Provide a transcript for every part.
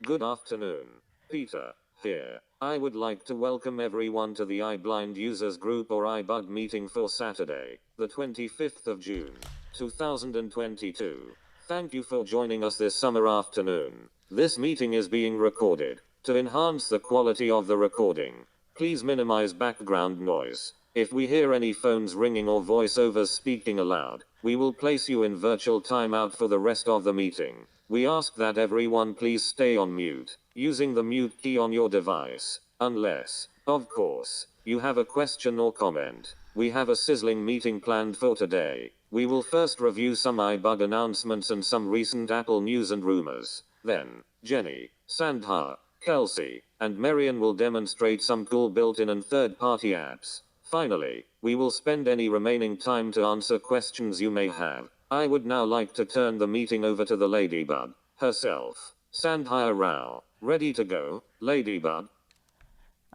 Good afternoon. Peter, here. I would like to welcome everyone to the iBlind Users Group or iBUG meeting for Saturday, the 25th of June, 2022. Thank you for joining us this summer afternoon. This meeting is being recorded. To enhance the quality of the recording, please minimize background noise. If we hear any phones ringing or voiceovers speaking aloud, we will place you in virtual timeout for the rest of the meeting. We ask that everyone please stay on mute, using the mute key on your device, unless, of course, you have a question or comment. We have a sizzling meeting planned for today. We will first review some iBUG announcements and some recent Apple news and rumors. Then, Jenni, Sandhya, Kelsey, and Marian will demonstrate some cool built-in and third-party apps. Finally, we will spend any remaining time to answer questions you may have. I would now like to turn the meeting over to the Ladybug herself, Sandhya Rao. Ready to go, Ladybug?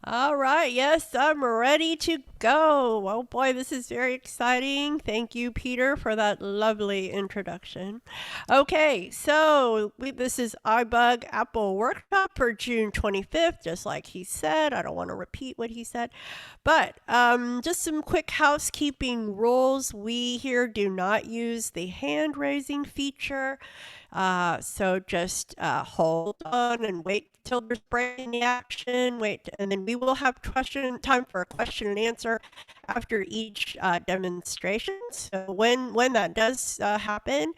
All right, yes, I'm ready to go. Oh boy, this is very exciting. Thank you, Peter, for that lovely introduction. Okay, so this is iBUG Apple Workshop for June 25th, just like he said. I don't want to repeat what he said, but just some quick housekeeping rules. We here do not use the hand raising feature. So just hold on and wait till there's break in the action. Wait, and then we will have time for a question and answer after each demonstration. So when that does happen,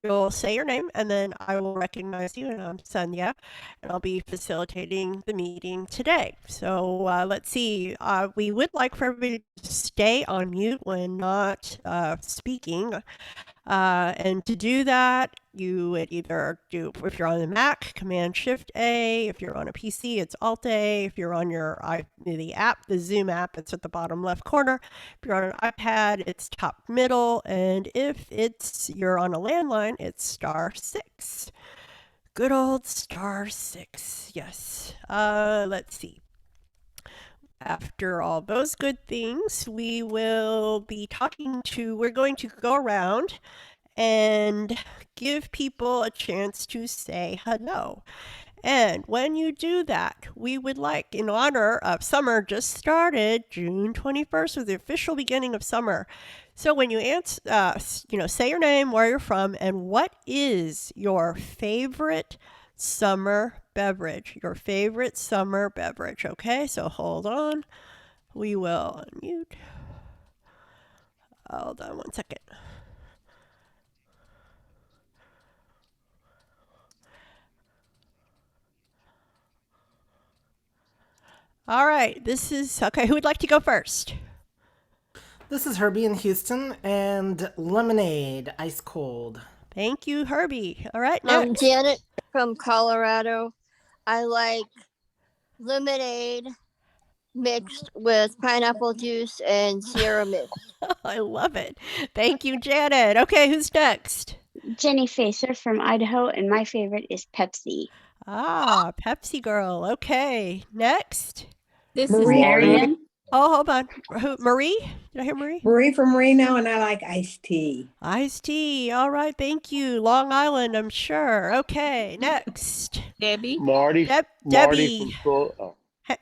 you'll say your name, and then I will recognize you, and I'm Sandhya, and I'll be facilitating the meeting today. So let's see. We would like for everybody to stay on mute when not speaking. And to do that, you would either do, if you're on the Mac, Command-Shift-A. If you're on a PC, it's Alt-A. If you're on the Zoom app, it's at the bottom left corner. If you're on an iPad, it's top middle. And if you're on a landline, it's *6. Good old *6, yes. Let's see. After all those good things, we're going to go around and give people a chance to say hello. And when you do that, we would like, in honor of summer just started, June 21st was the official beginning of summer. So when you say your name, where you're from, and what is your favorite summer beverage, okay? So hold on. We will unmute. Hold on one second. All right, okay, who would like to go first? This is Herbie in Houston, and lemonade, ice cold. Thank you, Herbie. All right, I'm next. Janet from Colorado. I like lemonade mixed with pineapple juice and Sierra Mist. I love it. Thank you, Janet. Okay, who's next? Jenni Facer from Idaho, and my favorite is Pepsi. Ah, Pepsi girl. Okay, next. This is Marian. Oh, hold on. Marie? Did I hear Marie? Marie from Reno, and I like iced tea. Iced tea. All right, thank you. Long Island, I'm sure. Okay, next. Debbie. Marty. Debbie. From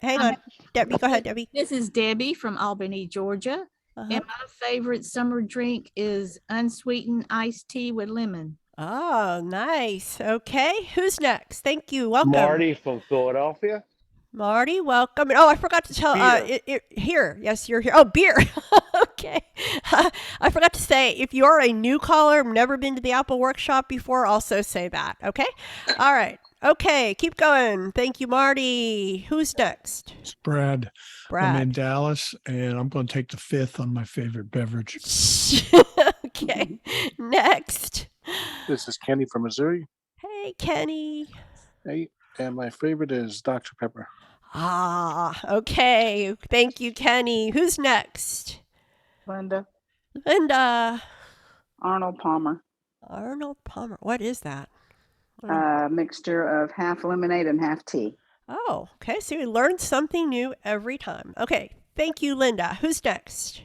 Hang on. Debbie, go ahead, Debbie. This is Debbie from Albany, Georgia. And my favorite summer drink is unsweetened iced tea with lemon. Oh, nice. Okay, who's next? Thank you. Welcome. Marty from Philadelphia. Marty, welcome. Oh, I forgot to tell, here. Yes, you're here. Oh, beer. Okay. I forgot to say, if you're a new caller, never been to the Apple Workshop before, also say that. Okay. All right. Okay. Keep going. Thank you, Marty. Who's next? It's Brad. Brad. I'm in Dallas, and I'm going to take the 5th on my favorite beverage. Okay. Next. This is Kenny from Missouri. Hey, Kenny. Hey, and my favorite is Dr. Pepper. Ah, okay. Thank you, Kenny. Who's next? Linda. Arnold Palmer. Arnold Palmer. What is that? Mixture of half lemonade and half tea. Oh, okay. So we learned something new every time. Okay. Thank you, Linda. Who's next?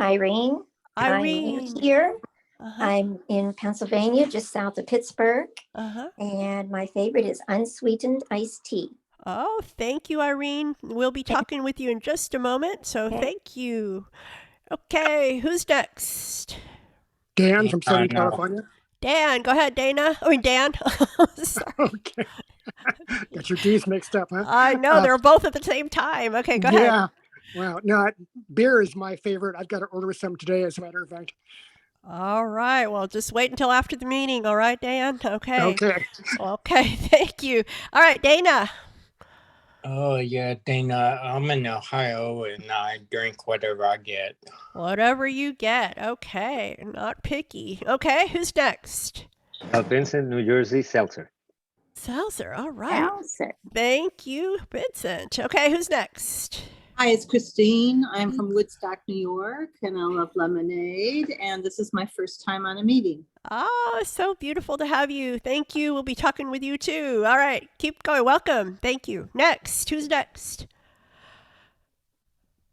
Irene. I'm here. I'm in Pennsylvania, just south of Pittsburgh. Uh-huh. And my favorite is unsweetened iced tea. Oh, thank you, Irene. We'll be talking with you in just a moment, so thank you. Okay, who's next? Dan from Southern California. Dan, go ahead, Dana. Dan. Sorry. Okay. Got your D's mixed up, huh? I know, they're both at the same time. Okay, go ahead. Yeah. Well, no, beer is my favorite. I've got to order some today, as a matter of fact. All right. Well, just wait until after the meeting. All right, Dan? Okay. Okay. Okay, thank you. All right, Dana. Oh, yeah, Dana. I'm in Ohio and I drink whatever I get. Whatever you get. Okay, not picky. Okay, who's next? Vincent, New Jersey, seltzer. Seltzer. All right. Thank you, Vincent. Okay, who's next? Hi, it's Christine. I'm from Woodstock, New York, and I love lemonade. And this is my first time on a meeting. Oh, so beautiful to have you. Thank you. We'll be talking with you too. All right, keep going. Welcome. Thank you. Next. Who's next?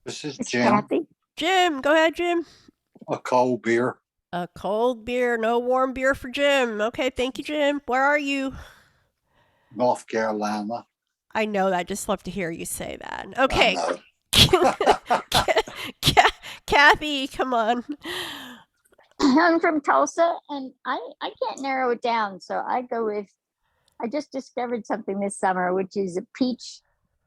This is Jim. Jim. Go ahead, Jim. A cold beer. A cold beer. No warm beer for Jim. Okay, thank you, Jim. Where are you? North Carolina. I know that. I just love to hear you say that. Okay. Kathy, come on. I'm from Tulsa, and I can't narrow it down, so I go with, I just discovered something this summer, which is a peach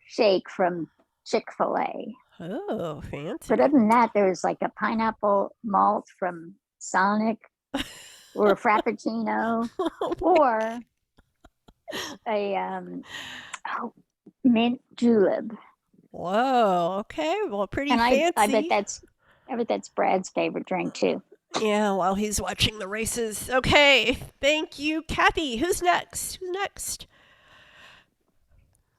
shake from Chick-fil-A. Oh, fancy. But other than that, there's like a pineapple malt from Sonic, or a Frappuccino, or a mint julep. Whoa, okay, well, pretty and fancy. I bet that's Brad's favorite drink too. Yeah, while he's watching the races. Okay, thank you, Kathy. Who's next?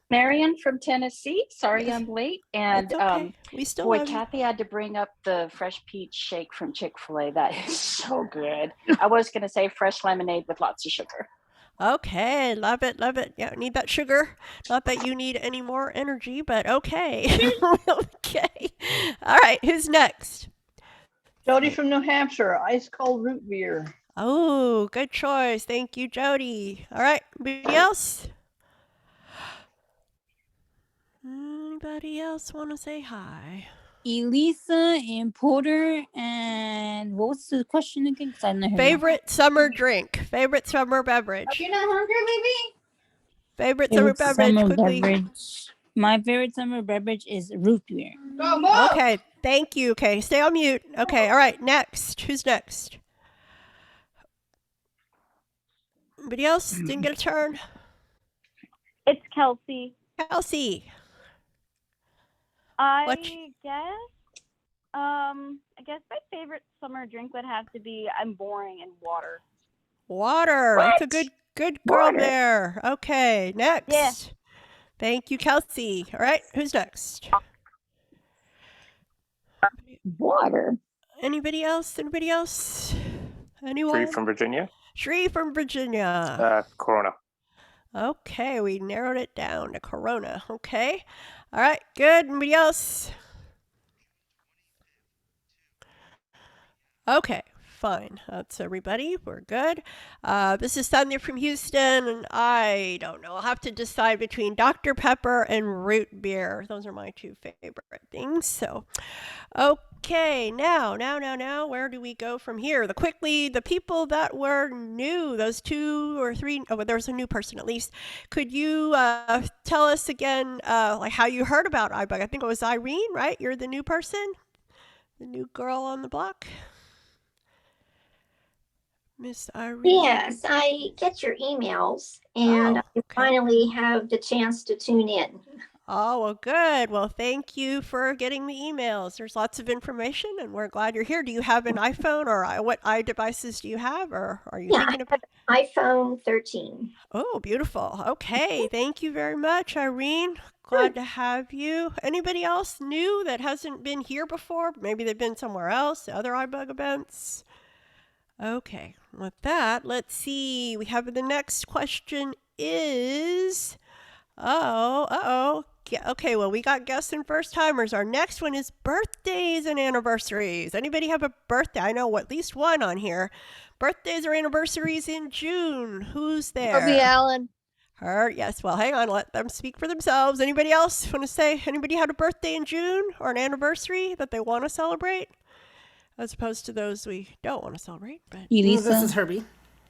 Marian from Tennessee. Sorry I'm late. And okay. We still boy, have... Kathy had to bring up the fresh peach shake from Chick-fil-A. That is so good. I was going to say fresh lemonade with lots of sugar. Okay, love it, love it. Yeah, need that sugar. Not that you need any more energy, but okay. Okay. All right, who's next? Jody from New Hampshire, ice cold root beer. Oh, good choice. Thank you, Jody. All right, anybody else? Anybody else want to say hi? Elisa and Porter, and what was the question again? 'Cause I didn't hear Favorite summer drink. Favorite summer beverage. Are you not hungry, baby? Favorite summer beverage. Quickly. My favorite summer beverage is root beer. Okay, thank you. Okay, stay on mute. Okay, all right, next. Who's next? Anybody else? Didn't get a turn? It's Kelsey. Kelsey. I guess my favorite summer drink would have to be I'm boring and water. Water. What? That's a good girl Water. there. Okay, next. Yeah. Thank you, Kelsey. All right, who's next? Water. Anybody else? Anybody else? Anyone? Shree from Virginia. Shree from Virginia. Corona. Okay, we narrowed it down to Corona. Okay. All right, good. Anybody else? Okay, fine. That's everybody. We're good. This is Sandhya from Houston, and I don't know. I'll have to decide between Dr. Pepper and root beer. Those are my two favorite things. So, okay, now, where do we go from here? The people that were new, those 2 or 3, oh, there was a new person at least. Could you tell us again, like how you heard about iBUG? I think it was Irene, right? You're the new person? The new girl on the block? Miss Irene? Yes, I get your emails, and I finally have the chance to tune in. Oh, well, good. Well, thank you for getting the emails. There's lots of information, and we're glad you're here. Do you have an iPhone, or what iDevices do you have, or are you thinking of iPhone 13. Oh, beautiful. Okay, thank you very much, Irene. Glad to have you. Anybody else new that hasn't been here before? Maybe they've been somewhere else, other iBUG events? Okay, with that, let's see. We have the next question is, Okay, well, we got guests and first timers. Our next one is birthdays and anniversaries. Anybody have a birthday? I know at least one on here. Birthdays or anniversaries in June. Who's there? Herbie Allen. Her, yes. Well, hang on. Let them speak for themselves. Anybody else want to say? Anybody had a birthday in June or an anniversary that they want to celebrate? As opposed to those we don't want to celebrate. But This is Herbie.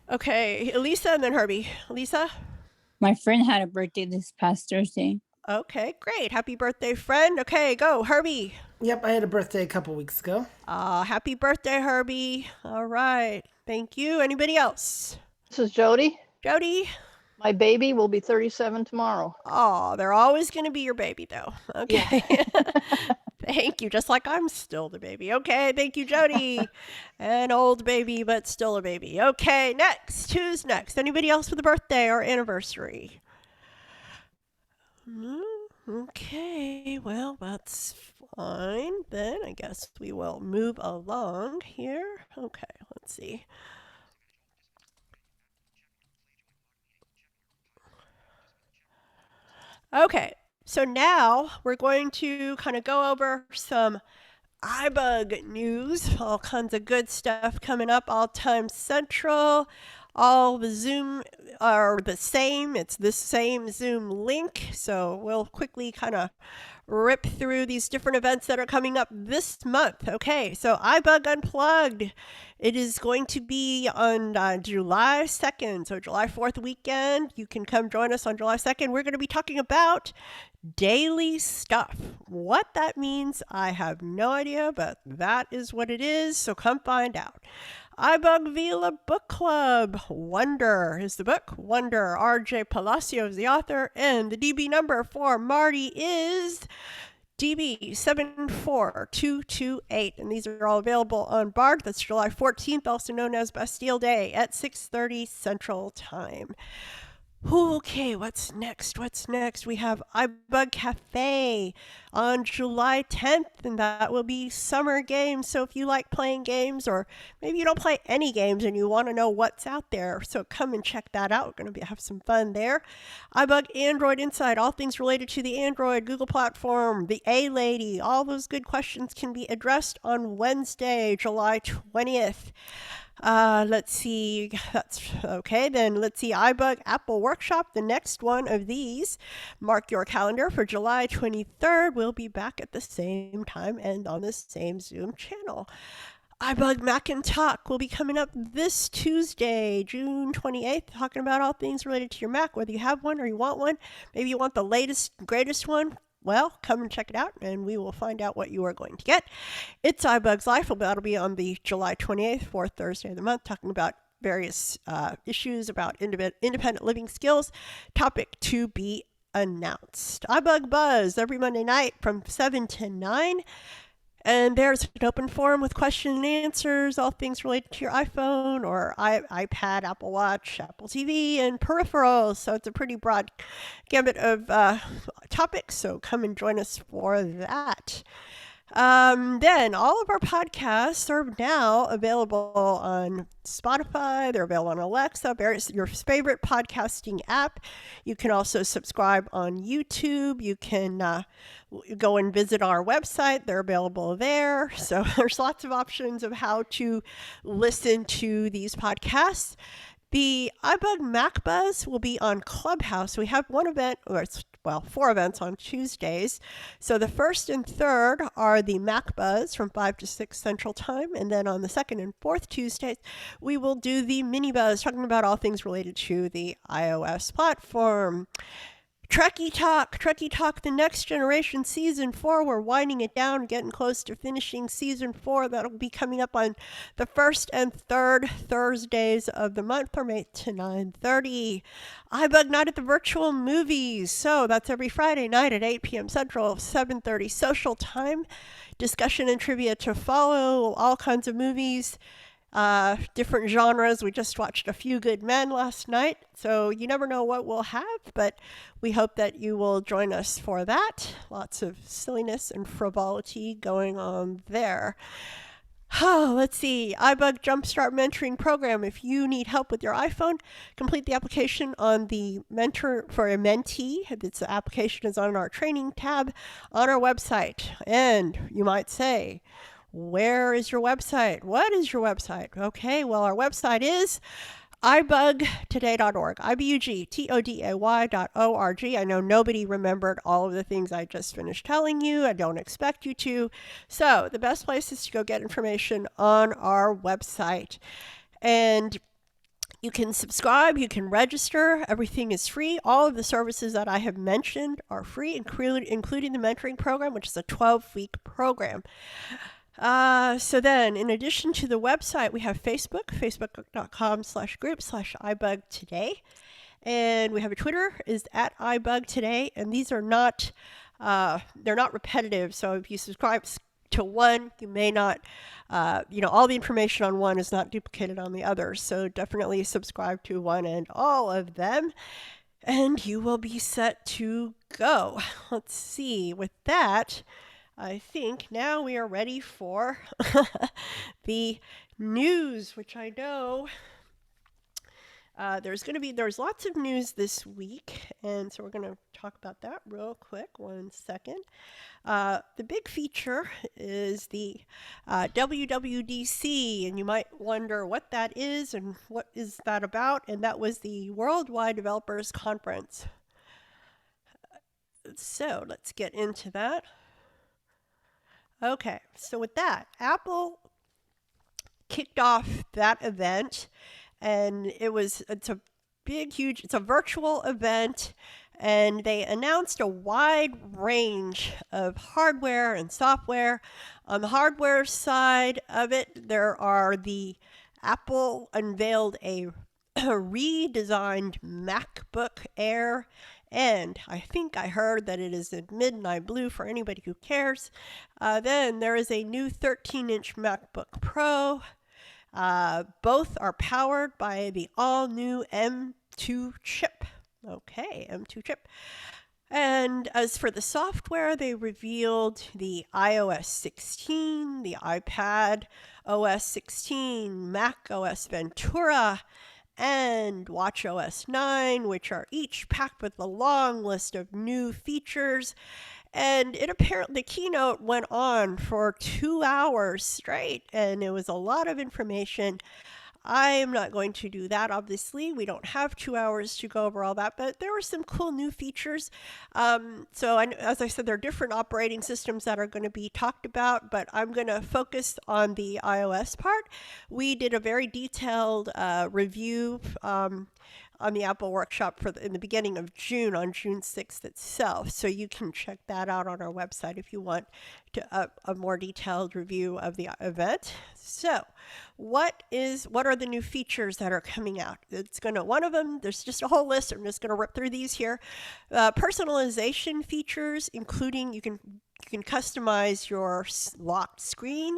okay, Elisa and then Herbie. Elisa? My friend had a birthday this past Thursday. Okay, great. Happy birthday, friend. Okay, go, Herbie. Yep, I had a birthday a couple weeks ago. Happy birthday, Herbie. All right. Thank you. Anybody else? This is Jody. Jody? My baby will be 37 tomorrow. Oh, they're always going to be your baby, though. Okay. Thank you. Just like I'm still the baby. Okay. Thank you, Jody. An old baby, but still a baby. Okay. Next. Who's next? Anybody else with a birthday or anniversary? Okay. Well, that's fine. Then I guess we will move along here. Okay. Let's see. Okay, so now we're going to kind of go over some iBUG news, all kinds of good stuff coming up, all time central. All the Zoom are the same. It's the same Zoom link. So we'll quickly kind of rip through these different events that are coming up this month. Okay, so iBUG Unplugged. It is going to be on July 2nd, so July 4th weekend. You can come join us on July 2nd. We're going to be talking about daily stuff. What that means, I have no idea, but that is what it is, so come find out. iBUG Vila Book Club. Wonder is the book. Wonder. R.J. Palacio is the author. And the DB number for Marty is DB 74228. And these are all available on BARD. That's July 14th, also known as Bastille Day at 6:30 Central Time. Okay, what's next? We have iBUG Cafe on July 10th, and that will be summer games. So if you like playing games, or maybe you don't play any games and you want to know what's out there, so come and check that out. We're going to have some fun there. iBUG Android Insight, all things related to the Android, Google platform, the A-Lady, all those good questions can be addressed on Wednesday, July 20th. Let's see. That's okay. Then let's see. iBUG Apple Workshop, the next one of these. Mark your calendar for July 23rd. We'll be back at the same time and on the same Zoom channel. iBUG Mac and Talk will be coming up this Tuesday, June 28th, talking about all things related to your Mac, whether you have one or you want one. Maybe you want the latest, greatest one. Well, come and check it out, and we will find out what you are going to get. It's iBUG's Life. That'll be on the July 28th, fourth Thursday of the month, talking about various issues about independent living skills. Topic to be announced. iBUG Buzz every Monday night from 7 to 9. And there's an open forum with question and answers, all things related to your iPhone or iPad, Apple Watch, Apple TV, and peripherals. So it's a pretty broad gamut of topics. So come and join us for that. Then all of our podcasts are now available on Spotify. They're available on Alexa, your favorite podcasting app. You can also subscribe on YouTube. You can go and visit our website. They're available there. So there's lots of options of how to listen to these podcasts. The iBUG Mac Buzz will be on Clubhouse. We have one event, four events on Tuesdays. So the first and third are the Mac Buzz from 5 to 6 Central Time. And then on the second and fourth Tuesdays, we will do the Mini Buzz, talking about all things related to the iOS platform. Trekkie Talk, the Next Generation Season 4. We're winding it down, getting close to finishing Season 4. That'll be coming up on the first and third Thursdays of the month from 8 to 9:30. iBUG Night at the Virtual Movies. So that's every Friday night at 8 p.m. Central, 7:30 Social Time. Discussion and trivia to follow, all kinds of movies. Different genres. We just watched A Few Good Men last night, so you never know what we'll have, but we hope that you will join us for that. Lots of silliness and frivolity going on there. Let's see. iBUG Jumpstart Mentoring Program. If you need help with your iPhone, complete the application on the Mentor for a Mentee. The application is on our training tab on our website. And you might say, where is your website? What is your website? Okay, well, our website is ibugtoday.org, ibugtoday.org. I know nobody remembered all of the things I just finished telling you. I don't expect you to. So the best place is to go get information on our website. And you can subscribe, you can register, everything is free. All of the services that I have mentioned are free, including the mentoring program, which is a 12-week program. So then, in addition to the website, we have Facebook, facebook.com/group/iBugToday. And we have a Twitter, is at iBugToday. And these are not, they're not repetitive. So if you subscribe to one, you may not, all the information on one is not duplicated on the others. So definitely subscribe to one and all of them, and you will be set to go. Let's see, with that, I think now we are ready for the news, which I know there's lots of news this week, and so we're going to talk about that real quick. 1 second. The big feature is the Wwdc, and you might wonder what that is and what is that about, and that was the Worldwide Developers Conference. So let's get into that. Okay, so with that, Apple kicked off that event, and it's a big, huge, it's a virtual event, and they announced a wide range of hardware and software. On the hardware side of it, Apple unveiled a redesigned MacBook Air, and I think I heard that it is in midnight blue for anybody who cares. Then there is a new 13-inch MacBook Pro. Both are powered by the all-new M2 chip. Okay, M2 chip. And as for the software, they revealed the iOS 16, the iPad OS 16, Mac OS Ventura, and watchOS 9, which are each packed with a long list of new features. And the keynote went on for 2 hours straight, and it was a lot of information. I am not going to do that, obviously. We don't have 2 hours to go over all that, but there were some cool new features. As I said, there are different operating systems that are going to be talked about, but I'm going to focus on the iOS part. We did a very detailed review on the Apple Workshop in the beginning of June, on June 6th itself. So you can check that out on our website if you want a more detailed review of the event. So what are the new features that are coming out? One of them, there's just a whole list. I'm just going to rip through these here. Personalization features, including you can customize your locked screen.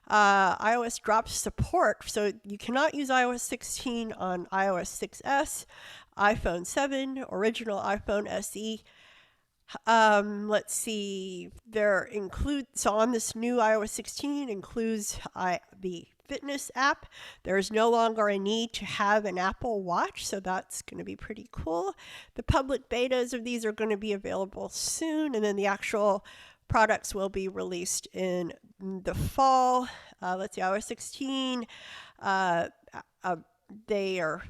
iOS drops support, so you cannot use iOS 16 on iOS 6s, iPhone 7, original iPhone SE. Let's see, so on this new iOS 16 includes the fitness app. There's no longer a need to have an Apple Watch, so that's going to be pretty cool. The public betas of these are going to be available soon, and then the actual products will be released in the fall. Let's see, iOS 16.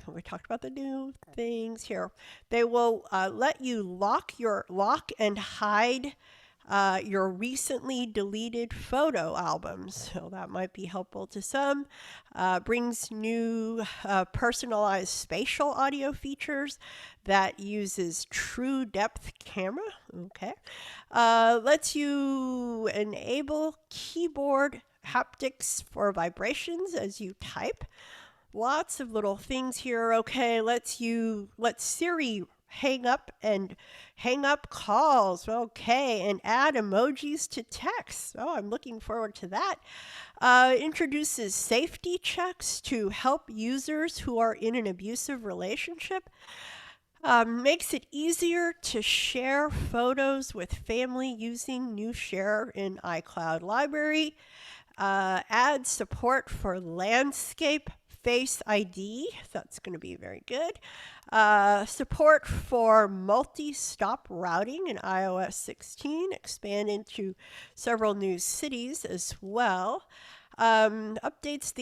We talked about the new things here. They will let you lock and hide your recently deleted photo albums. So that might be helpful to some. Brings new personalized spatial audio features that uses true depth camera. Okay. Lets you enable keyboard haptics for vibrations as you type. Lots of little things here. Okay, let Siri hang up calls. Okay, and add emojis to text. Oh, I'm looking forward to that. Introduces safety checks to help users who are in an abusive relationship. Makes it easier to share photos with family using new Share in iCloud Library. add support for landscape Face ID. That's going to be very good. Support for multi-stop routing in iOS 16, expand into several new cities as well. Updates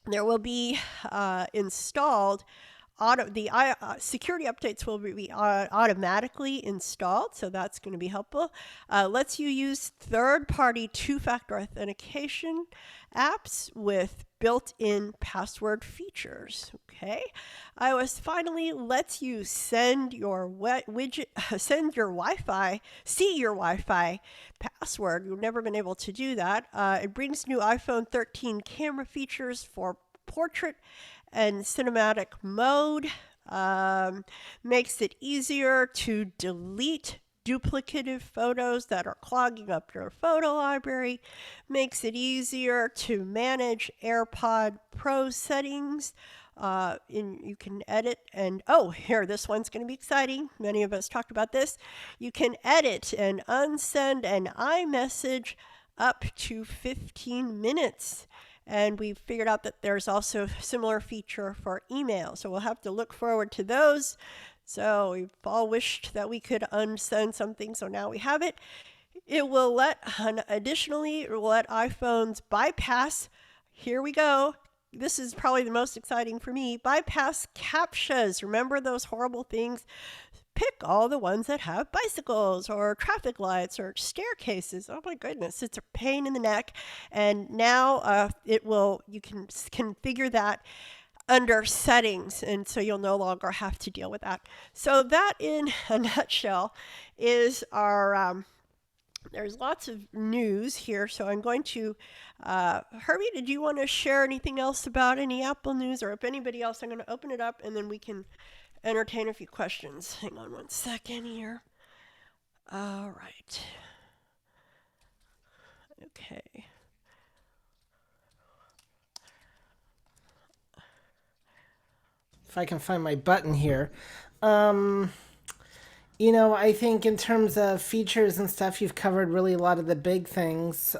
there will be installed security updates will be automatically installed, so that's going to be helpful. Lets you use third-party two-factor authentication apps with built-in password features. Okay, iOS finally lets you send your Wi-Fi, see your Wi-Fi password. You've never been able to do that. It brings new iPhone 13 camera features for portrait and cinematic mode. Makes it easier to delete duplicative photos that are clogging up your photo library. Makes it easier to manage AirPod Pro settings. You can edit and, here, this one's going to be exciting. Many of us talked about this. You can edit and unsend an iMessage up to 15 minutes. And we've figured out that there's also a similar feature for email. So we'll have to look forward to those. So we've all wished that we could unsend something, so now we have it. It will additionally, let iPhones bypass, here we go, this is probably the most exciting for me, bypass CAPTCHAs. Remember those horrible things? Pick all the ones that have bicycles or traffic lights or staircases. Oh my goodness, it's a pain in the neck. And now you can configure that under settings, and so you'll no longer have to deal with that. So that, in a nutshell, is our there's lots of news here, so I'm going to Herbie, did you want to share anything else about any Apple news, or if anybody else? I'm going to open it up and then we can entertain a few questions. Hang on one second here. All right. Okay. If I can find my button here. I think in terms of features and stuff, you've covered really a lot of the big things.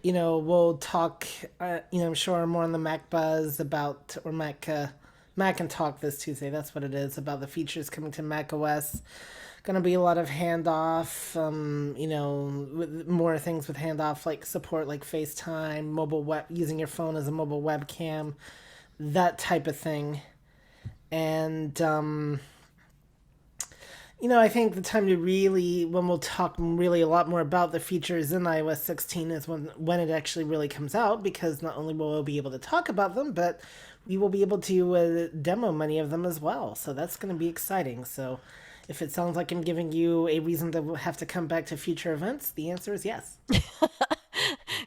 We'll talk, I'm sure more on the Mac Buzz about, or Mac and Talk this Tuesday. That's what it is, about the features coming to Mac OS. Going to be a lot of handoff, with more things with handoff, like support like FaceTime, mobile web, using your phone as a mobile webcam, that type of thing. And, I think the time to really, when we'll talk really a lot more about the features in iOS 16 is when it actually really comes out, because not only will we be able to talk about them, but we will be able to demo many of them as well. So that's going to be exciting. So if it sounds like I'm giving you a reason to have to come back to future events, the answer is yes.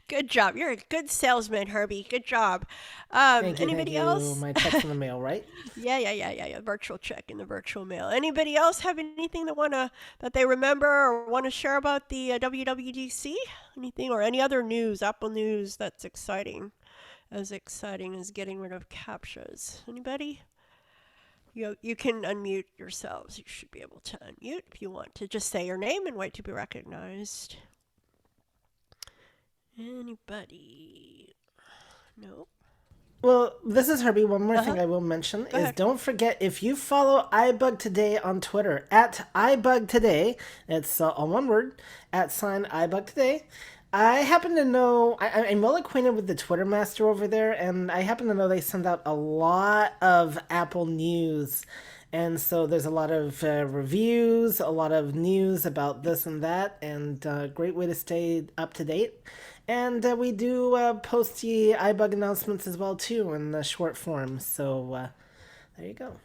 Good job. You're a good salesman, Herbie. Good job. Thank you, Anybody else? My text in the mail, right? Yeah. Virtual check in the virtual mail. Anybody else have anything that they remember or want to share about the WWDC? Anything or any other news, Apple news that's exciting? As exciting as getting rid of CAPTCHAs. Anybody? You can unmute yourselves. You should be able to unmute if you want to just say your name and wait to be recognized. Anybody? No. Well, this is Herbie. One more thing I will mention is don't forget, if you follow iBUG Today on Twitter, at iBUG Today, it's all one word, @iBUG Today. I happen to know, I'm well acquainted with the Twitter master over there, and I happen to know they send out a lot of Apple news. And so there's a lot of reviews, a lot of news about this and that, and a great way to stay up to date. And we do post the iBUG announcements as well, too, in the short form. So there you go.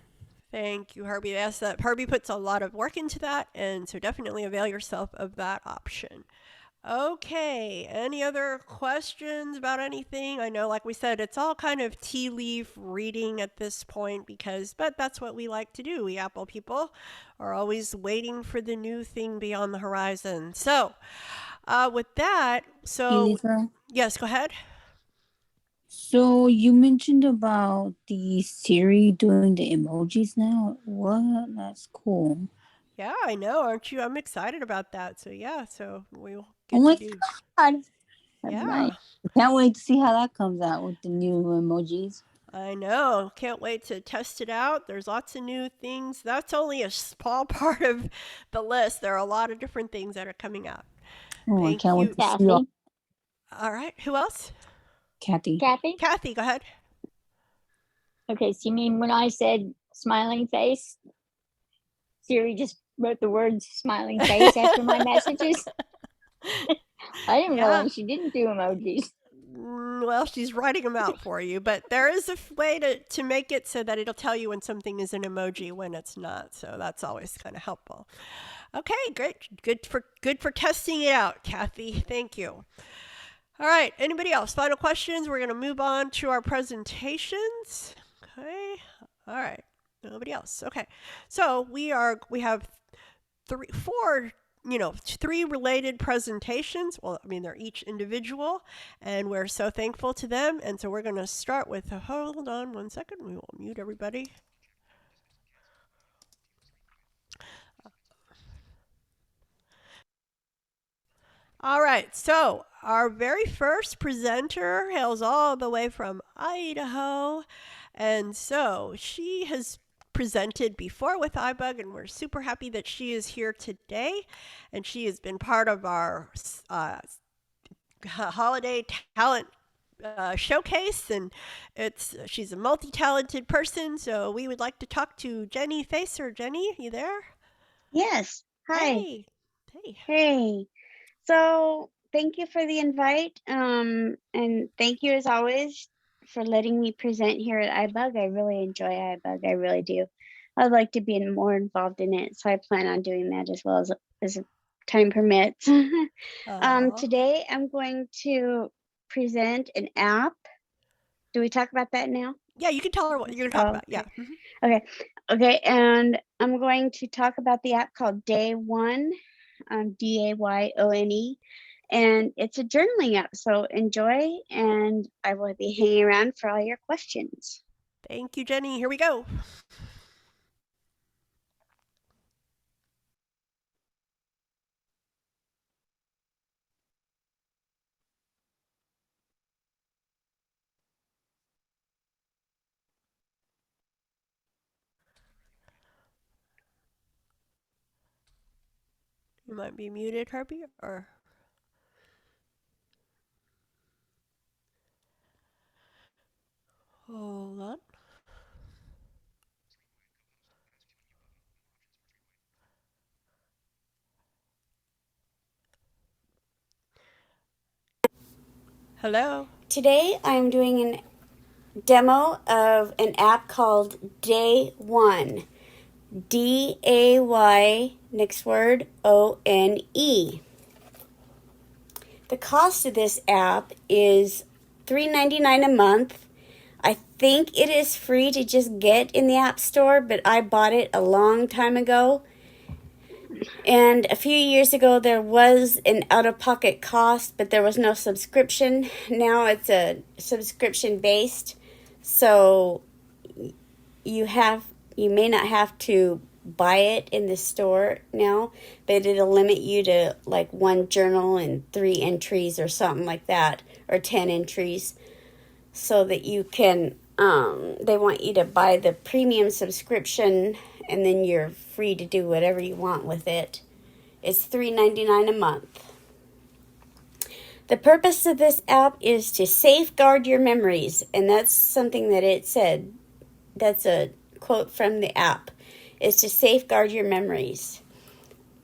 Thank you, Herbie. Yes, that Herbie puts a lot of work into that, and so definitely avail yourself of that option. Okay, any other questions about anything? I know, like we said, it's all kind of tea leaf reading at this point but that's what we like to do. We Apple people are always waiting for the new thing beyond the horizon. So, with that, Elisa? Yes, go ahead. So you mentioned about the Siri doing the emojis now. What? That's cool. Yeah, I know, aren't you? I'm excited about that. So yeah, so we'll get Oh my to do. God. Yeah. Nice. Can't wait to see how that comes out with the new emojis. I know. Can't wait to test it out. There's lots of new things. That's only a small part of the list. There are a lot of different things that are coming out. Oh, I Thank can't wait you. to see all. All right. Who else? Kathy. Kathy, go ahead. Okay, so you mean when I said smiling face, Siri just wrote the words smiling face after my messages? I didn't realize she didn't do emojis. Well, she's writing them out for you, but there is a way to make it so that it'll tell you when something is an emoji when it's not. So that's always kind of helpful. Okay, great. Good for testing it out, Kathy. Thank you. All right, anybody else? Final questions? We're going to move on to our presentations. Okay. All right. Nobody else. Okay. So we have three related presentations. Well, I mean, they're each individual, and we're so thankful to them. And so we're going to start with, hold on one second. We will mute everybody. All right, so our very first presenter hails all the way from Idaho. And so she has presented before with iBUG, and we're super happy that she is here today. And she has been part of our holiday talent showcase, and she's a multi-talented person. So we would like to talk to Jenni Facer. Jenni, you there? Yes. Hi. Hey. Hey. So thank you for the invite. And thank you as always for letting me present here at iBUG. I really enjoy iBUG. I really do. I'd like to be more involved in it. So I plan on doing that as well as time permits. Today I'm going to present an app. Do we talk about that now? Yeah, you can tell her what you're going to talk about. Yeah. Okay. Okay. And I'm going to talk about the app called Day One. Dayone, and it's a journaling app. So enjoy, and I will be hanging around for all your questions. Thank you, Jenni. Here we go. You might be muted, Herbie, or... Hold on. Hello. Today I'm doing a demo of an app called Day One. Day, next word, ONE. The cost of this app is $3.99 a month. I think it is free to just get in the App Store, but I bought it a long time ago. And a few years ago, there was an out-of-pocket cost, but there was no subscription. Now it's a subscription-based, so you may not have to buy it in the store now, but it'll limit you to like 1 journal and 3 entries or something like that, or 10 entries, so that you can, they want you to buy the premium subscription, and then you're free to do whatever you want with it. It's $3.99 a month. The purpose of this app is to safeguard your memories, and that's something that it said. That's a quote from the app, is to safeguard your memories.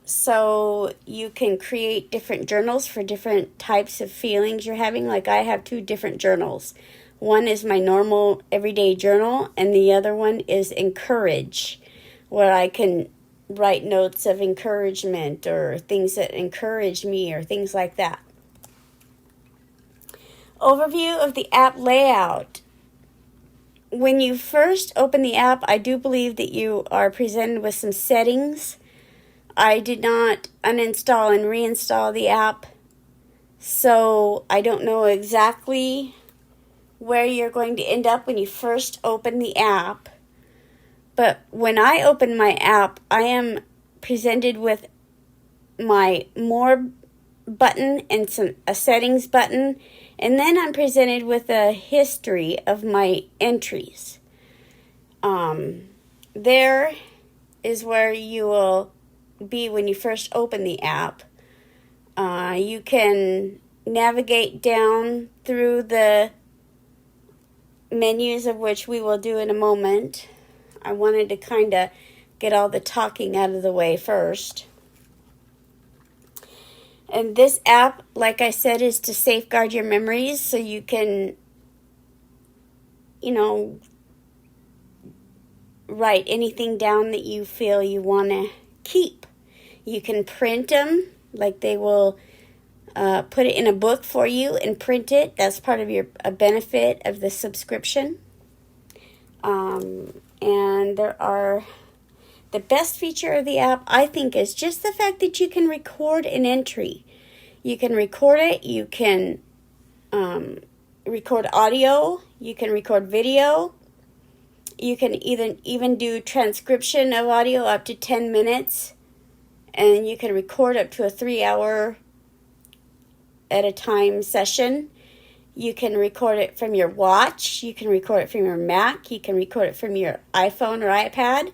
So you can create different journals for different types of feelings you're having. Like I have 2 different journals. One is my normal everyday journal, and the other one is Encourage, where I can write notes of encouragement or things that encourage me or things like that. Overview of the app layout. When you first open the app, I do believe that you are presented with some settings. I did not uninstall and reinstall the app, so I don't know exactly where you're going to end up when you first open the app. But when I open my app, I am presented with my more button and a settings button, and then I'm presented with a history of my entries. There is where you will be when you first open the app. You can navigate down through the menus, of which we will do in a moment. I wanted to kind of get all the talking out of the way first. And this app, like I said, is to safeguard your memories, so you can, write anything down that you feel you want to keep. You can print them, like they will put it in a book for you and print it. That's part of a benefit of the subscription. And the best feature of the app, I think, is just the fact that you can record an entry. You can record it. You can record audio. You can record video. You can even do transcription of audio up to 10 minutes. And you can record up to a 3-hour at a time session. You can record it from your watch. You can record it from your Mac. You can record it from your iPhone or iPad.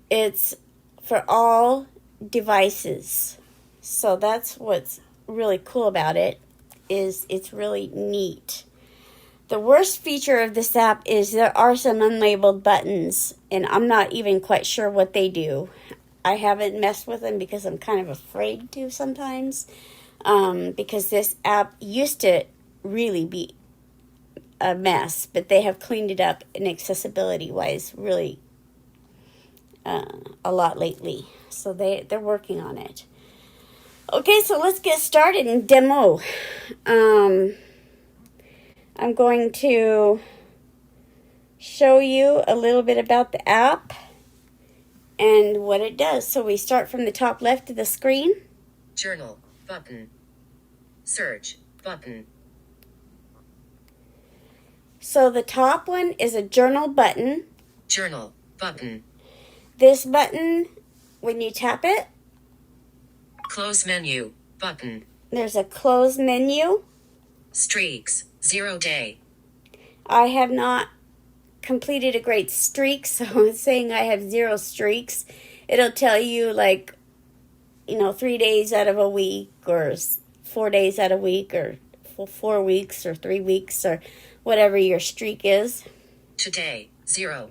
It's for all devices. So that's what's really cool about it, is it's really neat. The worst feature of this app is there are some unlabeled buttons, and I'm not even quite sure what they do. I haven't messed with them because I'm kind of afraid to sometimes, because this app used to really be a mess, but they have cleaned it up in accessibility-wise really a lot lately. So they're working on it. Okay, so let's get started and demo. I'm going to show you a little bit about the app and what it does. So we start from the top left of the screen. Journal button. Search button. So the top one is a journal button. Journal button. This button, when you tap it, Close menu button. there's a close menu. Streaks 0 day. I have not completed a great streak, so it's saying I have 0 streaks. It'll tell you 3 days out of a week, or 4 days out of a week, or 4 weeks, or 3 weeks, or whatever your streak is. Today 0.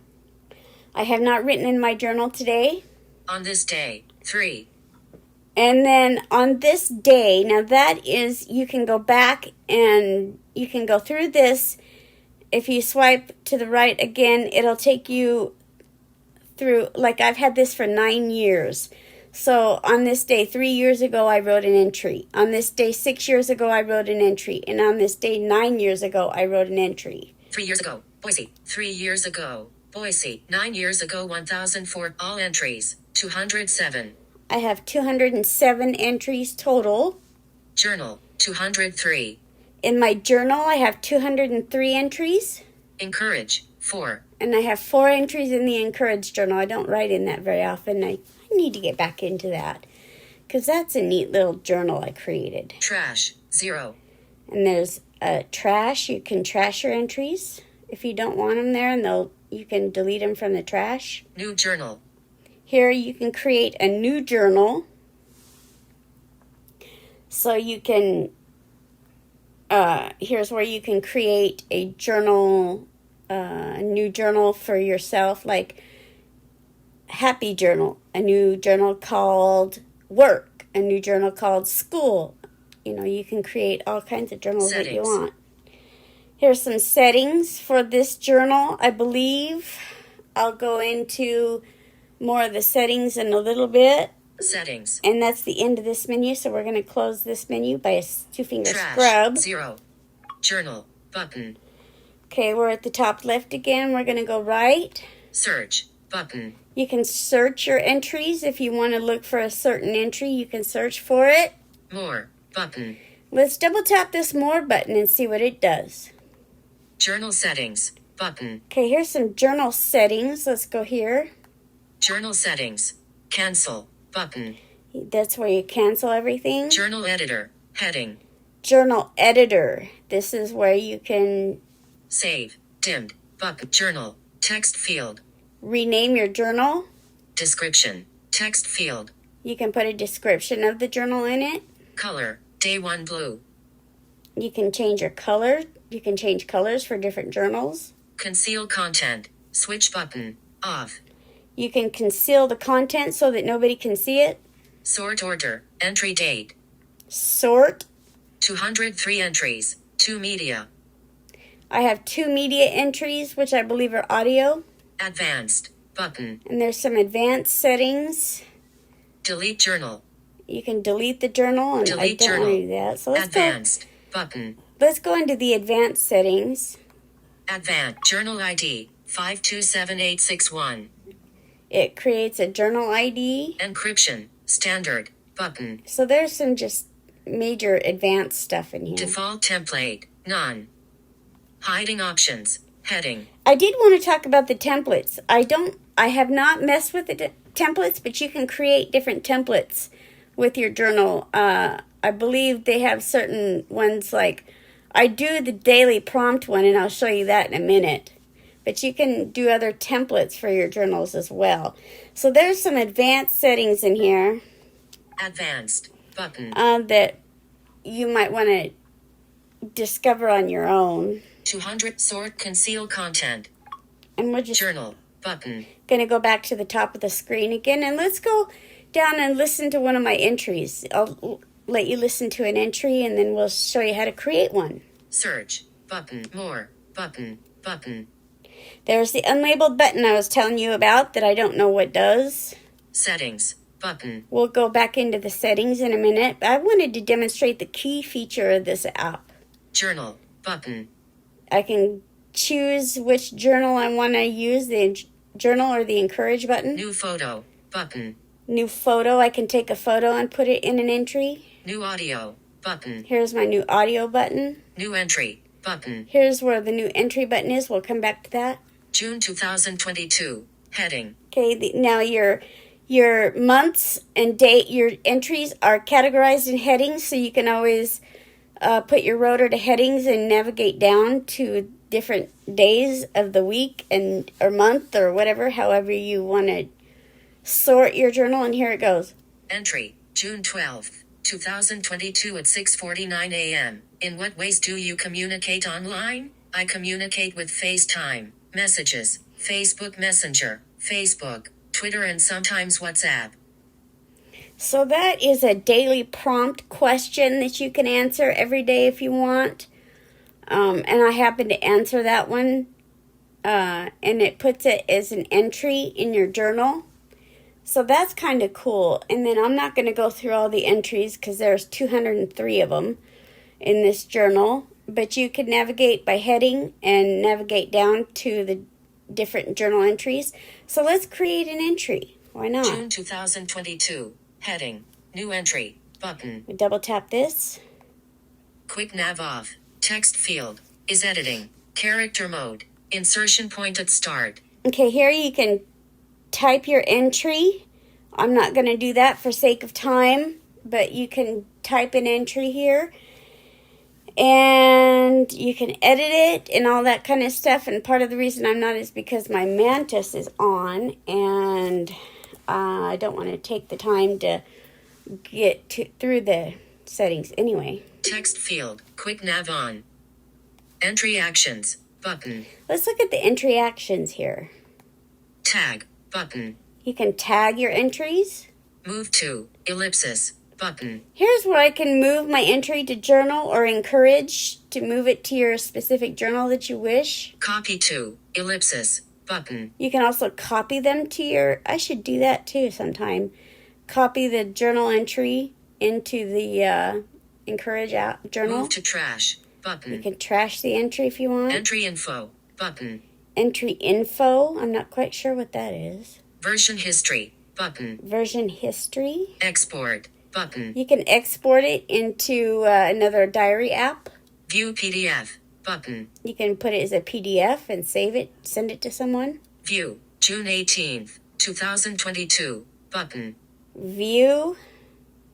I have not written in my journal today. On this day 3. And then on this day, now that is, you can go back and you can go through this. If you swipe to the right again, it'll take you through, I've had this for 9 years. So on this day, 3 years ago, I wrote an entry. On this day, 6 years ago, I wrote an entry. And on this day, 9 years ago, I wrote an entry. 3 years ago, Boise. 3 years ago, Boise. 9 years ago, 1004. All entries, 207. I have 207 entries total. Journal, 203. In my journal, I have 203 entries. Encourage, 4. And I have 4 entries in the Encourage journal. I don't write in that very often. I need to get back into that, because that's a neat little journal I created. Trash, 0. And there's trash. You can trash your entries if you don't want them there, and you can delete them from the trash. New journal. Here you can create a new journal. So you can, here's where you can create a journal, a new journal for yourself, like Happy Journal, a new journal called Work, a new journal called School. You can create all kinds of journals that you want. Here's some settings for this journal. I believe I'll go into more of the settings in a little bit. Settings. And that's the end of this menu, so we're going to close this menu by a 2-finger Trash, scrub. 0. Journal button. Okay, we're at the top left again. We're going to go right. Search button. You can search your entries. If you want to look for a certain entry, you can search for it. More button. Let's double tap this More button and see what it does. Journal settings button. Okay, here's some journal settings. Let's go here. Journal settings. Cancel button. That's where you cancel everything. Journal editor. Heading. Journal editor. This is where you can Save. Dimmed. Button. Journal. Text field. rename your journal. Description. Text field. You can put a description of the journal in it. Color. Day 1 blue. You can change your color. You can change colors for different journals. Conceal content. Switch button. Off. You can conceal the content so that nobody can see it. Sort order. Entry date. Sort. 203 entries. 2 media. I have 2 media entries, which I believe are audio. Advanced. Button. And there's some advanced settings. Delete journal. You can delete the journal, and Delete I don't journal. want to do that. So Advanced. Button. Let's go into the advanced settings. Advanced. Journal ID. 5278861. It creates a journal ID. Encryption. Standard. Button. So there's some just major advanced stuff in here. Default template. None. Hiding options. Heading. I did want to talk about the templates. I have not messed with the templates, but you can create different templates with your journal. I believe they have certain ones, like I do the daily prompt one, and I'll show you that in a minute. But you can do other templates for your journals as well. So there's some advanced settings in here. Advanced. Button. That you might want to discover on your own. 200. Sort conceal content. And we're just Journal. Button. going to go back to the top of the screen again, and let's go down and listen to one of my entries. I'll let you listen to an entry, and then we'll show you how to create one. Search. Button. More. Button. Button. There's the unlabeled button I was telling you about that I don't know what does. Settings. Button. We'll go back into the settings in a minute. I wanted to demonstrate the key feature of this app. Journal. Button. I can choose which journal I want to use, the journal or the encourage button. New photo. Button. New photo. I can take a photo and put it in an entry. New audio. Button. Here's my new audio button. New entry. Button. Here's where the new entry button is. We'll come back to that. June 2022. Heading. Okay, now your months and date, your entries are categorized in headings, so you can always put your rotor to headings and navigate down to different days of the week and or month or whatever, however you want to sort your journal. And here it goes. Entry. June 12th. 2022 at 6:49 a.m. In what ways do you communicate online? I communicate with FaceTime, messages, Facebook Messenger, Facebook, Twitter, and sometimes WhatsApp. So that is a daily prompt question that you can answer every day if you want. And I happen to answer that one. And it puts it as an entry in your journal. So that's kind of cool. And then I'm not going to go through all the entries because there's 203 of them in this journal. But you can navigate by heading and navigate down to the different journal entries. So let's create an entry. Why not? June 2022. Heading. New entry. Button. We double tap this. Quick nav off. Text field. Is editing. Character mode. Insertion point at start. Okay, here you can type your entry. I'm not going to do that for sake of time, but you can type an entry here. And you can edit it and all that kind of stuff. And part of the reason I'm not is because my Mantis is on, and I don't want to take the time to get through the settings anyway. Text field. Quick nav on. Entry actions. Button. Let's look at the entry actions here. Tag. Button. You can tag your entries. Move to. Ellipsis. Button. Here's where I can move my entry to journal or encourage to move it to your specific journal that you wish. Copy to. Ellipsis. Button. You can also copy them to your... I should do that too sometime. Copy the journal entry into the encourage app journal. Move to trash. Button. You can trash the entry if you want. Entry info. Button. Entry info. I'm not quite sure what that is. Version history. Button. Version history. Export. Button. You can export it into another diary app. View PDF. Button. You can put it as a PDF and save it, send it to someone. View. June 18th, 2022. Button. View.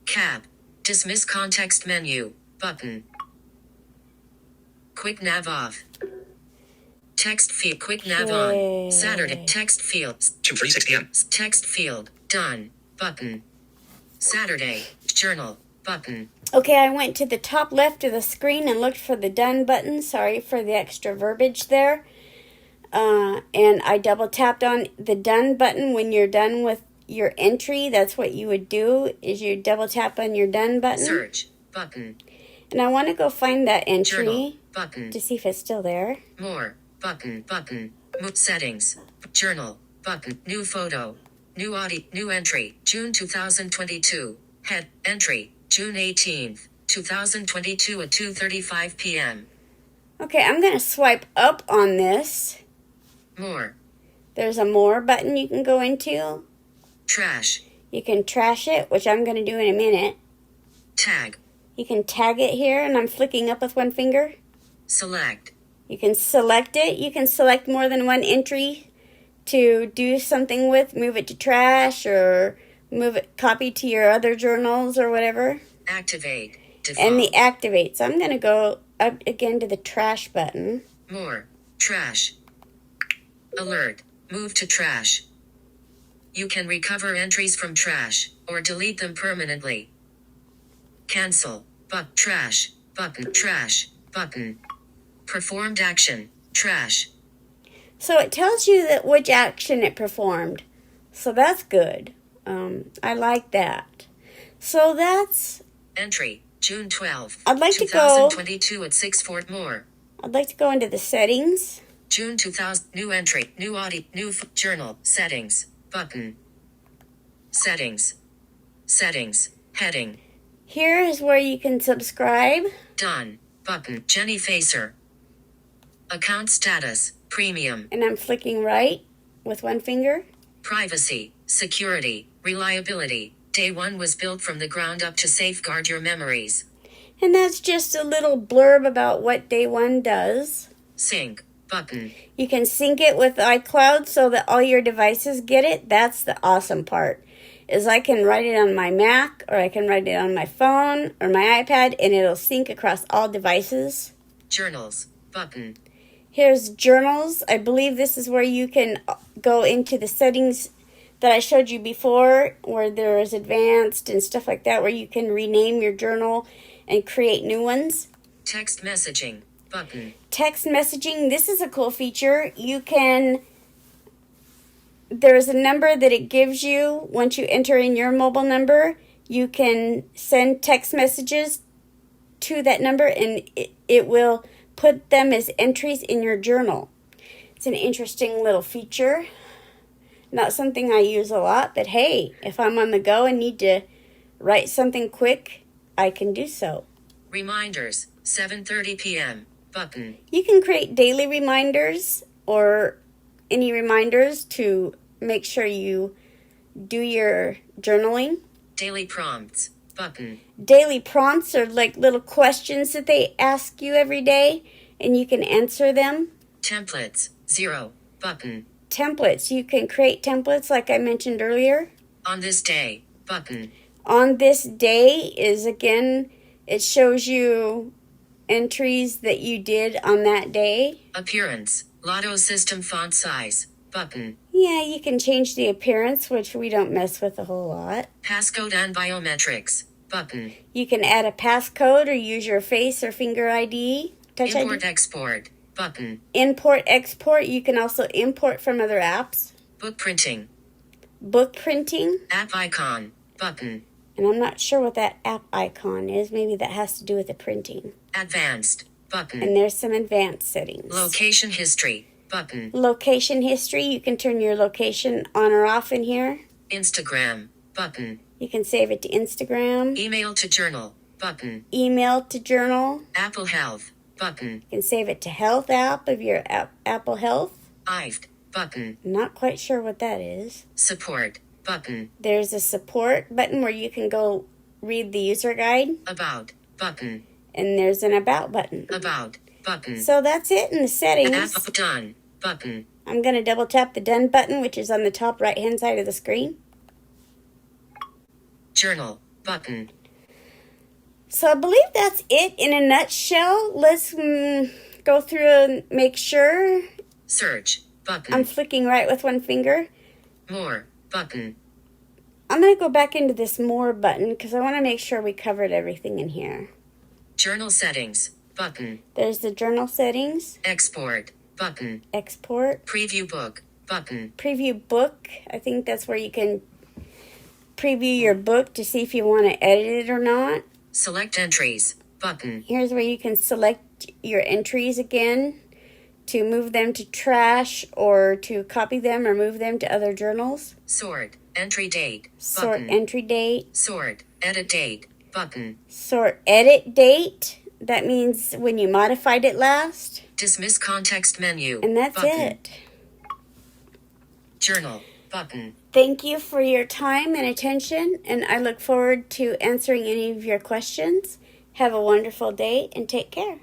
Cap. Dismiss context menu. Button. Quick nav off. Text field. Quick nav on. Saturday. Text fields. 2:36 p.m. Text field. Done. Button. Saturday. Journal. Button. Okay, I went to the top left of the screen and looked for the done button. Sorry for the extra verbiage there. And I double tapped on the done button when you're done with your entry. That's what you would do, is you double tap on your done button. Search. Button. And I want to go find that entry. Journal. Button. To see if it's still there. More. Button. Button. Settings. Journal. Button. New photo. New audio. New entry. June 2022. Head. Entry. June 18th, 2022 at 2:35 p.m. Okay, I'm going to swipe up on this. More. There's a more button you can go into. Trash. You can trash it, which I'm going to do in a minute. Tag. You can tag it here, and I'm flicking up with one finger. Select. You can select it. You can select more than one entry to do something with. Move it to trash or move it, copy to your other journals or whatever. Activate. Default. And the activate. So I'm going to go up again to the trash button. More. Trash. Alert. Move to trash. You can recover entries from trash or delete them permanently. Cancel. Trash. Button. Trash. Button. Performed action. Trash. So it tells you that which action it performed. So that's good. I like that. So that's entry June 12th. I'd like to 2022 at 6:04 more. I'd like to go into the settings. June 2000 new entry, new audio, new journal, settings, button. Settings. Settings, heading. Here is where you can subscribe. Done. Button. Jenni Facer. Account status, premium. And I'm flicking right with one finger. Privacy, security, reliability. Day one was built from the ground up to safeguard your memories. And that's just a little blurb about what Day One does. Sync, button. You can sync it with iCloud so that all your devices get it. That's the awesome part. Is I can write it on my Mac, or I can write it on my phone or my iPad, and it'll sync across all devices. Journals, button. Here's journals. I believe this is where you can go into the settings that I showed you before, where there is advanced and stuff like that, where you can rename your journal and create new ones. Text messaging, button. Text messaging, this is a cool feature. There's a number that it gives you. Once you enter in your mobile number, you can send text messages to that number, and it will put them as entries in your journal. It's an interesting little feature. Not something I use a lot, but hey, if I'm on the go and need to write something quick, I can do so. Reminders, 7:30 p.m., button. You can create daily reminders or any reminders to make sure you do your journaling. Daily prompts, button. Daily prompts are like little questions that they ask you every day, and you can answer them. Templates, 0, button. Templates. You can create templates like I mentioned earlier. On this day, button. On this day is, again, it shows you entries that you did on that day. Appearance, Lotto system font size, button. Yeah, you can change the appearance, which we don't mess with a whole lot. Passcode and biometrics, button. You can add a passcode or use your face or finger ID. Touch Import ID. export, button. Import export. You can also import from other apps. Book printing. Book printing. App icon, button. And I'm not sure what that app icon is. Maybe that has to do with the printing. Advanced, button. And there's some advanced settings. Location history, button. Location history. You can turn your location on or off in here. Instagram, button. You can save it to Instagram. Email to journal, button. Email to journal. Apple Health, button. You can save it to Health app of your Apple Health. iBUG, button. Not quite sure what that is. Support, button. There's a support button where you can go read the user guide. About, button. And there's an about button. About, button. So that's it in the settings. App done, button. I'm going to double tap the done button, which is on the top right hand side of the screen. Journal, button. So I believe that's it in a nutshell. Let's go through and make sure. Search button. I'm flicking right with one finger. More button. I'm going to go back into this more button because I want to make sure we covered everything in here. Journal settings button. There's the journal settings. Export button. Export. Preview book button. Preview book. I think that's where you can preview your book to see if you want to edit it or not. Select entries button. Here's where you can select your entries again to move them to trash or to copy them or move them to other journals. Sort entry date Sort button. entry date. Sort edit date button. Sort edit date. That means when you modified it last. Dismiss context menu. And that's button. it. Journal button. Thank you for your time and attention, and I look forward to answering any of your questions. Have a wonderful day and take care.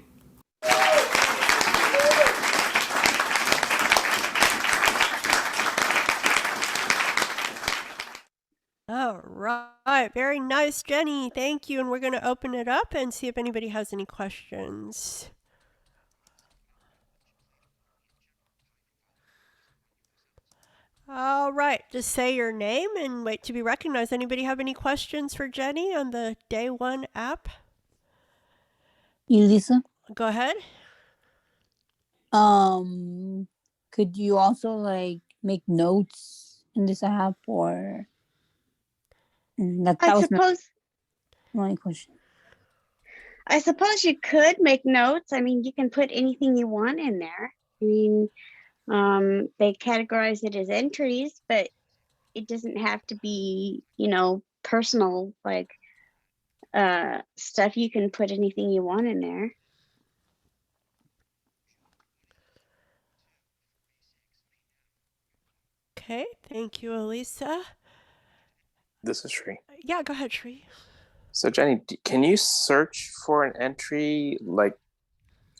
All right. Very nice, Jenny. Thank you. And we're going to open it up and see if anybody has any questions. All right. Just say your name and wait to be recognized. Anybody have any questions for Jenny on the Day One app? Elisa, Go ahead. could you also like make notes in this app or that I was suppose my only question. I suppose you could make notes. I mean, you can put anything you want in there. I mean, they categorize it as entries, but it doesn't have to be, personal, like stuff. You can put anything you want in there. Okay. Thank you, Elisa. This is Shri. Yeah, go ahead, Shri. So Jenny, can you search for an entry like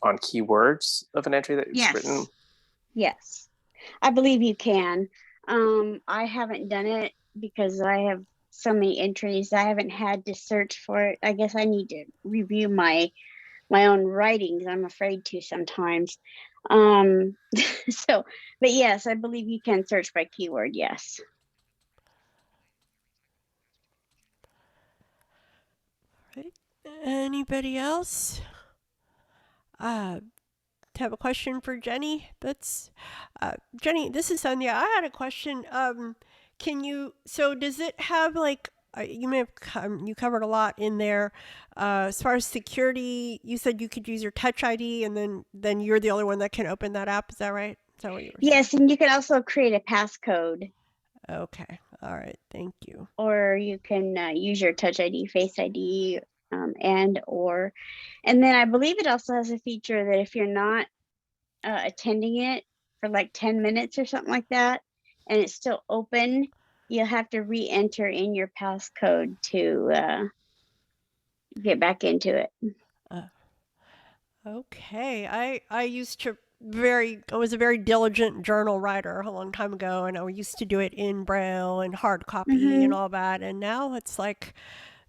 on keywords of an entry that you've written? Yes, I believe you can. I haven't done it because I have so many entries. I haven't had to search for it. I guess I need to review my own writings. I'm afraid to sometimes. But yes, I believe you can search by keyword. Yes. Right. Anybody else? Have a question for Jenny? Jenny, this is Sandhya. I had a question. Does it have like, you may have, you covered a lot in there. As far as security, you said you could use your Touch ID and then you're the only one that can open that app. Is that right? Is that what you were saying? Yes, and you can also create a passcode. Okay. All right. Thank you. Or you can use your Touch ID, Face ID, and then I believe it also has a feature that if you're not attending it for like 10 minutes or something like that, and it's still open, you'll have to re-enter in your passcode to get back into it. Okay. I used to I was a very diligent journal writer a long time ago, and I used to do it in Braille and hard copy and all that. And now it's like,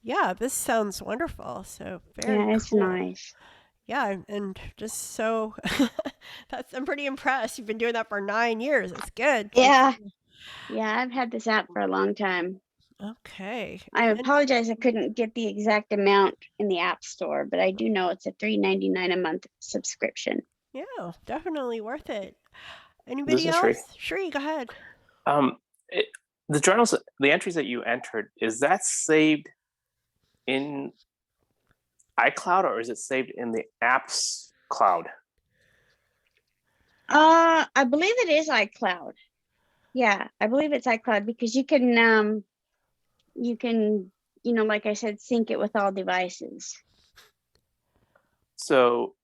yeah, this sounds wonderful. So very it's cool. nice. Yeah, and just so I'm pretty impressed. You've been doing that for 9 years. That's good. Yeah, I've had this app for a long time. Okay. I apologize I couldn't get the exact amount in the App Store, but I do know it's a $3.99 a month subscription. Yeah, definitely worth it. Anybody else? Shri. Shri, go ahead. The journals, the entries that you entered, is that saved in iCloud or is it saved in the app's cloud? I believe it is iCloud. Yeah, I believe it's iCloud because you can like I said, sync it with all devices. So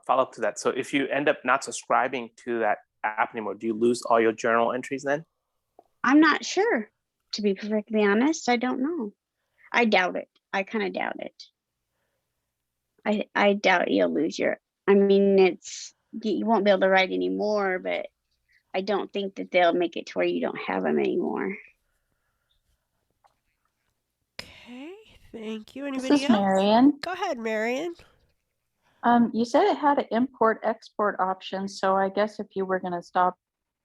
follow up to that. So if you end up not subscribing to that app anymore, do you lose all your journal entries then? I'm not sure, to be perfectly honest. I don't know. I doubt it. I kind of doubt it. I doubt you'll lose your, you won't be able to write anymore, but I don't think that they'll make it to where you don't have them anymore. Okay, Thank you. This Anybody is else? Marian. Go ahead, Marian. You said it had an import-export option, so I guess if you were going to stop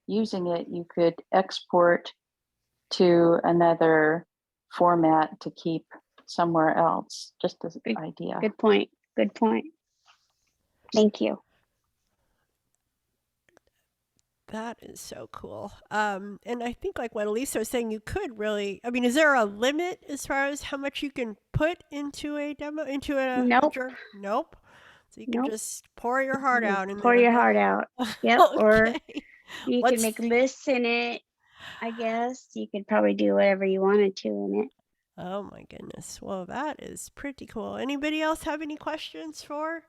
using it, you could export to another format to keep somewhere else. Just as an idea. Good point. Good point. Thank you. That is so cool. And I think like what Elisa was saying, you could really, I mean, is there a limit as far as how much you can put into a demo, into a Nope. Nope. So you can Nope. just pour your heart out in Pour there, your huh? heart out. Yep. Or Okay. you could make lists in it. I guess you could probably do whatever you wanted to in it. Oh my goodness. Well, that is pretty cool. Anybody else have any questions for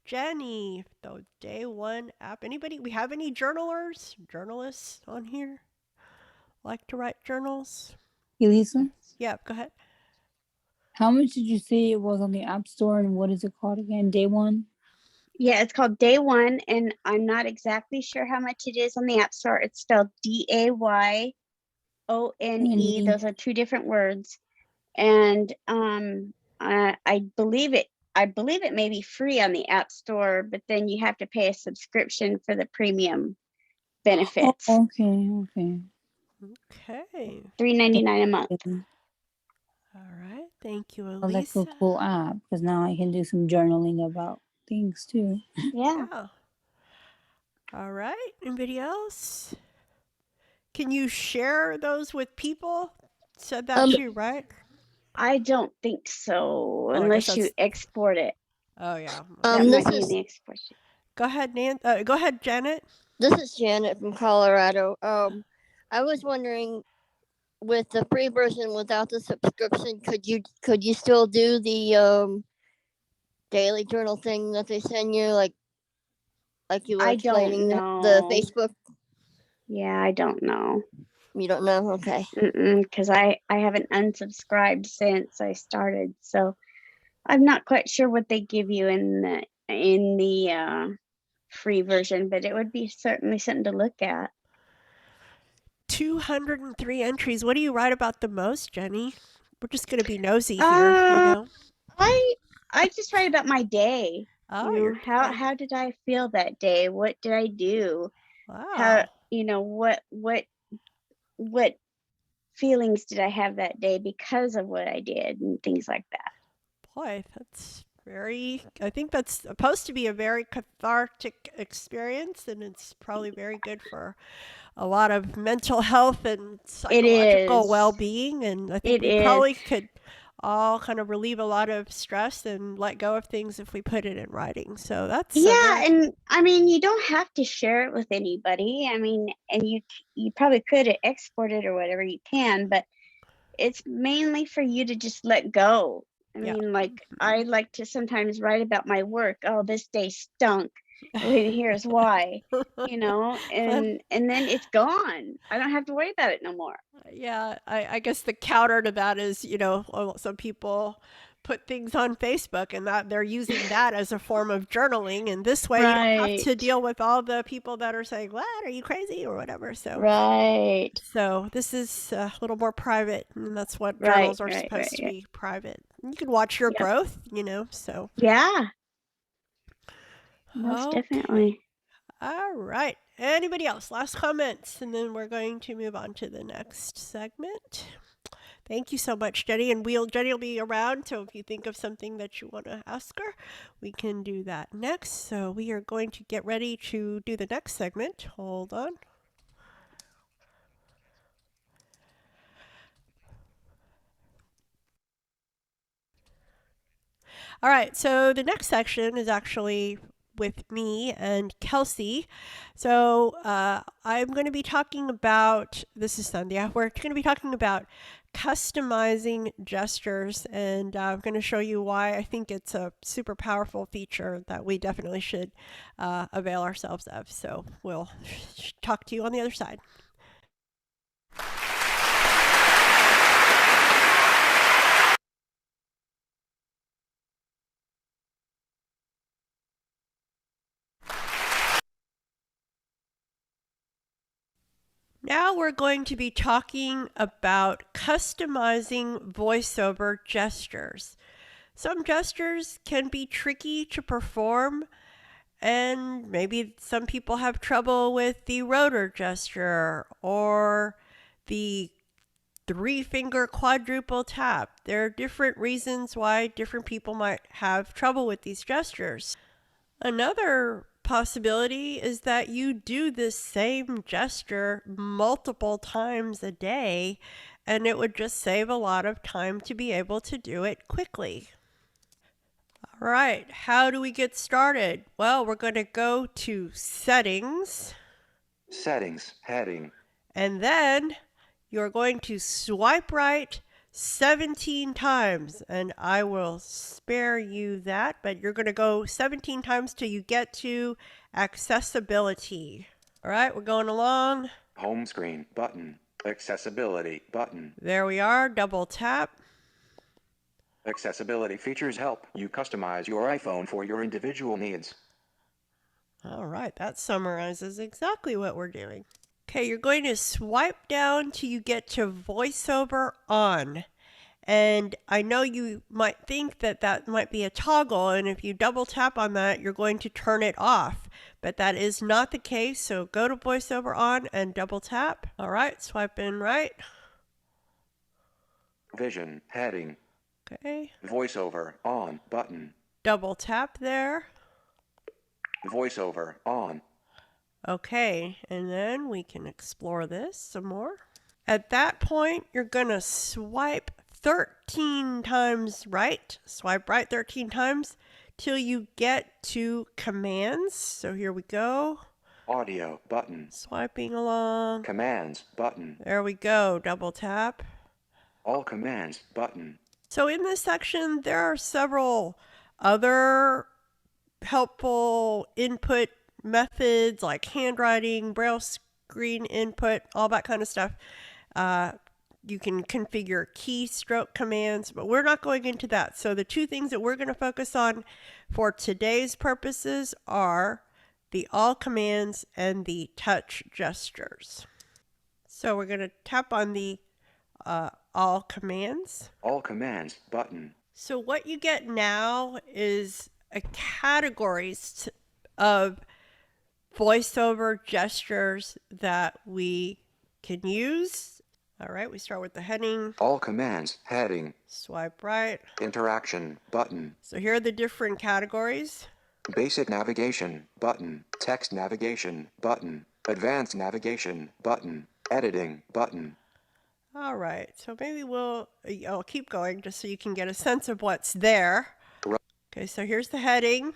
Jenni? The day one app. Anybody? We have any journalists on here? Like to write journals? Elisa, Yeah, go ahead. how much did you say it was on the App Store, and what is it called again? Day one? Yeah, it's called Day One, and I'm not exactly sure how much it is on the App Store. It's spelled DAYONE. Those are two different words. And I believe it may be free on the App Store, but then you have to pay a subscription for the premium benefits. Oh, okay. Okay. $3.99 a month. All right. Thank you, Oh, that's Elisa. a cool app because now I can do some journaling about things too. Yeah. All right. Anybody else? Can you share those with people? Said that too, right? I don't think so, I guess unless you that's- export it. Oh yeah. That might be in the export sheet. Go ahead, go ahead, Janet. This is Janet from Colorado. I was wondering, with the free version without the subscription, could you still do the daily journal thing that they send you, like you were I explaining don't the know. Facebook? Yeah, I don't know. You don't know? Okay. Because I haven't unsubscribed since I started, so I'm not quite sure what they give you in the free version, but it would be certainly something to look at. 203 entries. What do you write about the most, Jenni? We're just gonna be nosy here, I just write about my day. Oh, you know, how did I feel that day? What did I do? Wow. How, you know, what feelings did I have that day because of what I did and things like that. Boy, I think that's supposed to be a very cathartic experience, and it's probably very good for a lot of mental health and psychological well-being. And I think we probably could all kind of relieve a lot of stress and let go of things if we put it in writing. So that's and I mean, you don't have to share it with anybody. I mean, and you probably could export it or whatever you can, but it's mainly for you to just let go. I mean, like I like to sometimes write about my work. Oh, this day stunk. Here's why, you know, and then it's gone. I don't have to worry about it no more. Yeah, I guess the counter to that is, you know, some people put things on Facebook and that they're using that as a form of journaling, and this way you don't have to deal with all the people that are saying, "What, are you crazy?" or whatever. So So this is a little more private, and that's what journals are supposed to be, private. You can watch your growth, you know. So most definitely. All right. Anybody else? Last comments, and then we're going to move on to the next segment. Thank you so much, Jenni. And Jenni will be around, so if you think of something that you want to ask her, we can do that next. So we are going to get ready to do the next segment. Hold on. All right, so the next section is actually with me and Kelsey. So I'm going to be talking about, this is Sandhya, we're going to be talking about customizing gestures, and I'm going to show you why I think it's a super powerful feature that we definitely should avail ourselves of. So we'll talk to you on the other side. Now we're going to be talking about customizing VoiceOver gestures. Some gestures can be tricky to perform, and maybe some people have trouble with the rotor gesture or the 3-finger quadruple tap. There are different reasons why different people might have trouble with these gestures. Another possibility is that you do this same gesture multiple times a day, and it would just save a lot of time to be able to do it quickly. All right, how do we get started? Well, we're going to go to Settings. Settings, heading. And then you're going to swipe right 17 times, and I will spare you that, but you're going to go 17 times till you get to accessibility. All right, we're going along. Home screen button. Accessibility button. There we are. Double tap. Accessibility features help you customize your iPhone for your individual needs. All right, that summarizes exactly what we're doing. Okay, you're going to swipe down till you get to VoiceOver on. And I know you might think that that might be a toggle, and if you double tap on that, you're going to turn it off. But that is not the case, so go to VoiceOver on and double tap. All right, swipe in right. Vision, heading. Okay. VoiceOver on button. Double tap there. VoiceOver on. Okay, and then we can explore this some more. At that point, you're going to swipe 13 times right. Swipe right 13 times till you get to commands. So here we go. Audio button. Swiping along. Commands button. There we go. Double tap. All commands button. So in this section, there are several other helpful input methods like handwriting, braille screen input, all that kind of stuff. You can configure keystroke commands, but we're not going into that. So the two things that we're going to focus on for today's purposes are the all commands and the touch gestures. So we're going to tap on the all commands. All commands button. So what you get now is a categories of VoiceOver gestures that we can use. All right, we start with the heading. All commands, heading. Swipe right. Interaction button. So here are the different categories. Basic navigation button. Text navigation button. Advanced navigation button. Editing button. All right, so maybe I'll keep going just so you can get a sense of what's there. Okay, so here's the heading.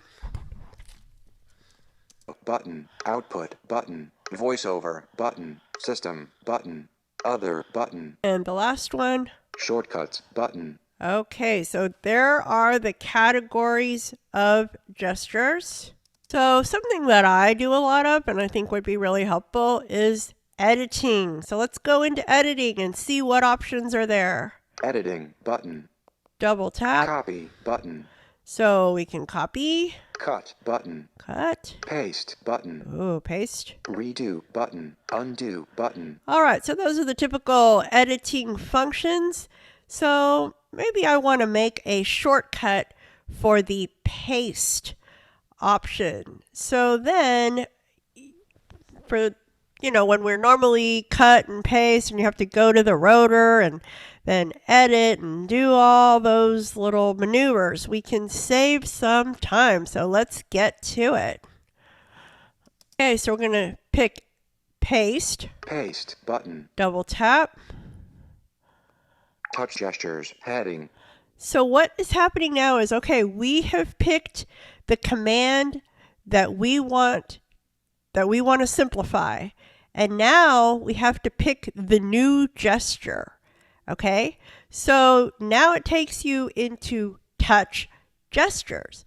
Button, output button, voiceover button, system button, other button. And the last one. Shortcuts button. Okay, so there are the categories of gestures. So something that I do a lot of and I think would be really helpful is editing. So let's go into editing and see what options are there. Editing button. Double tap. Copy button. So we can copy. Cut button. Cut. Paste button. Ooh, paste. Redo button. Undo button. All right, so those are the typical editing functions. So maybe I want to make a shortcut for the paste option. So then for when we're normally cut and paste and you have to go to the rotor and then edit and do all those little maneuvers, we can save some time. So let's get to it. Okay, so we're going to pick paste. Paste button. Double tap. Touch gestures, heading. So what is happening now is, okay, we have picked the command that we want to simplify. And now we have to pick the new gesture. Okay, so now it takes you into touch gestures.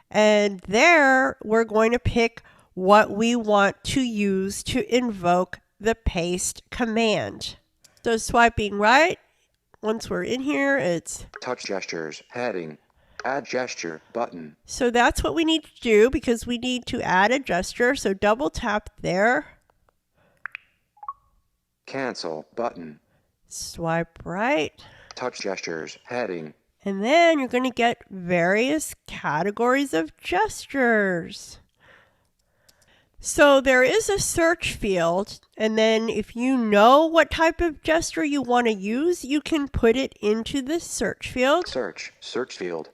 And there we're going to pick what we want to use to invoke the paste command. So swiping right, once we're in here, it's touch gestures, heading, add gesture button. So that's what we need to do because we need to add a gesture. So double tap there. Cancel button. Swipe right. Touch gestures heading. And then you're going to get various categories of gestures. So there is a search field, and then if you know what type of gesture you want to use, you can put it into the search field. Search field.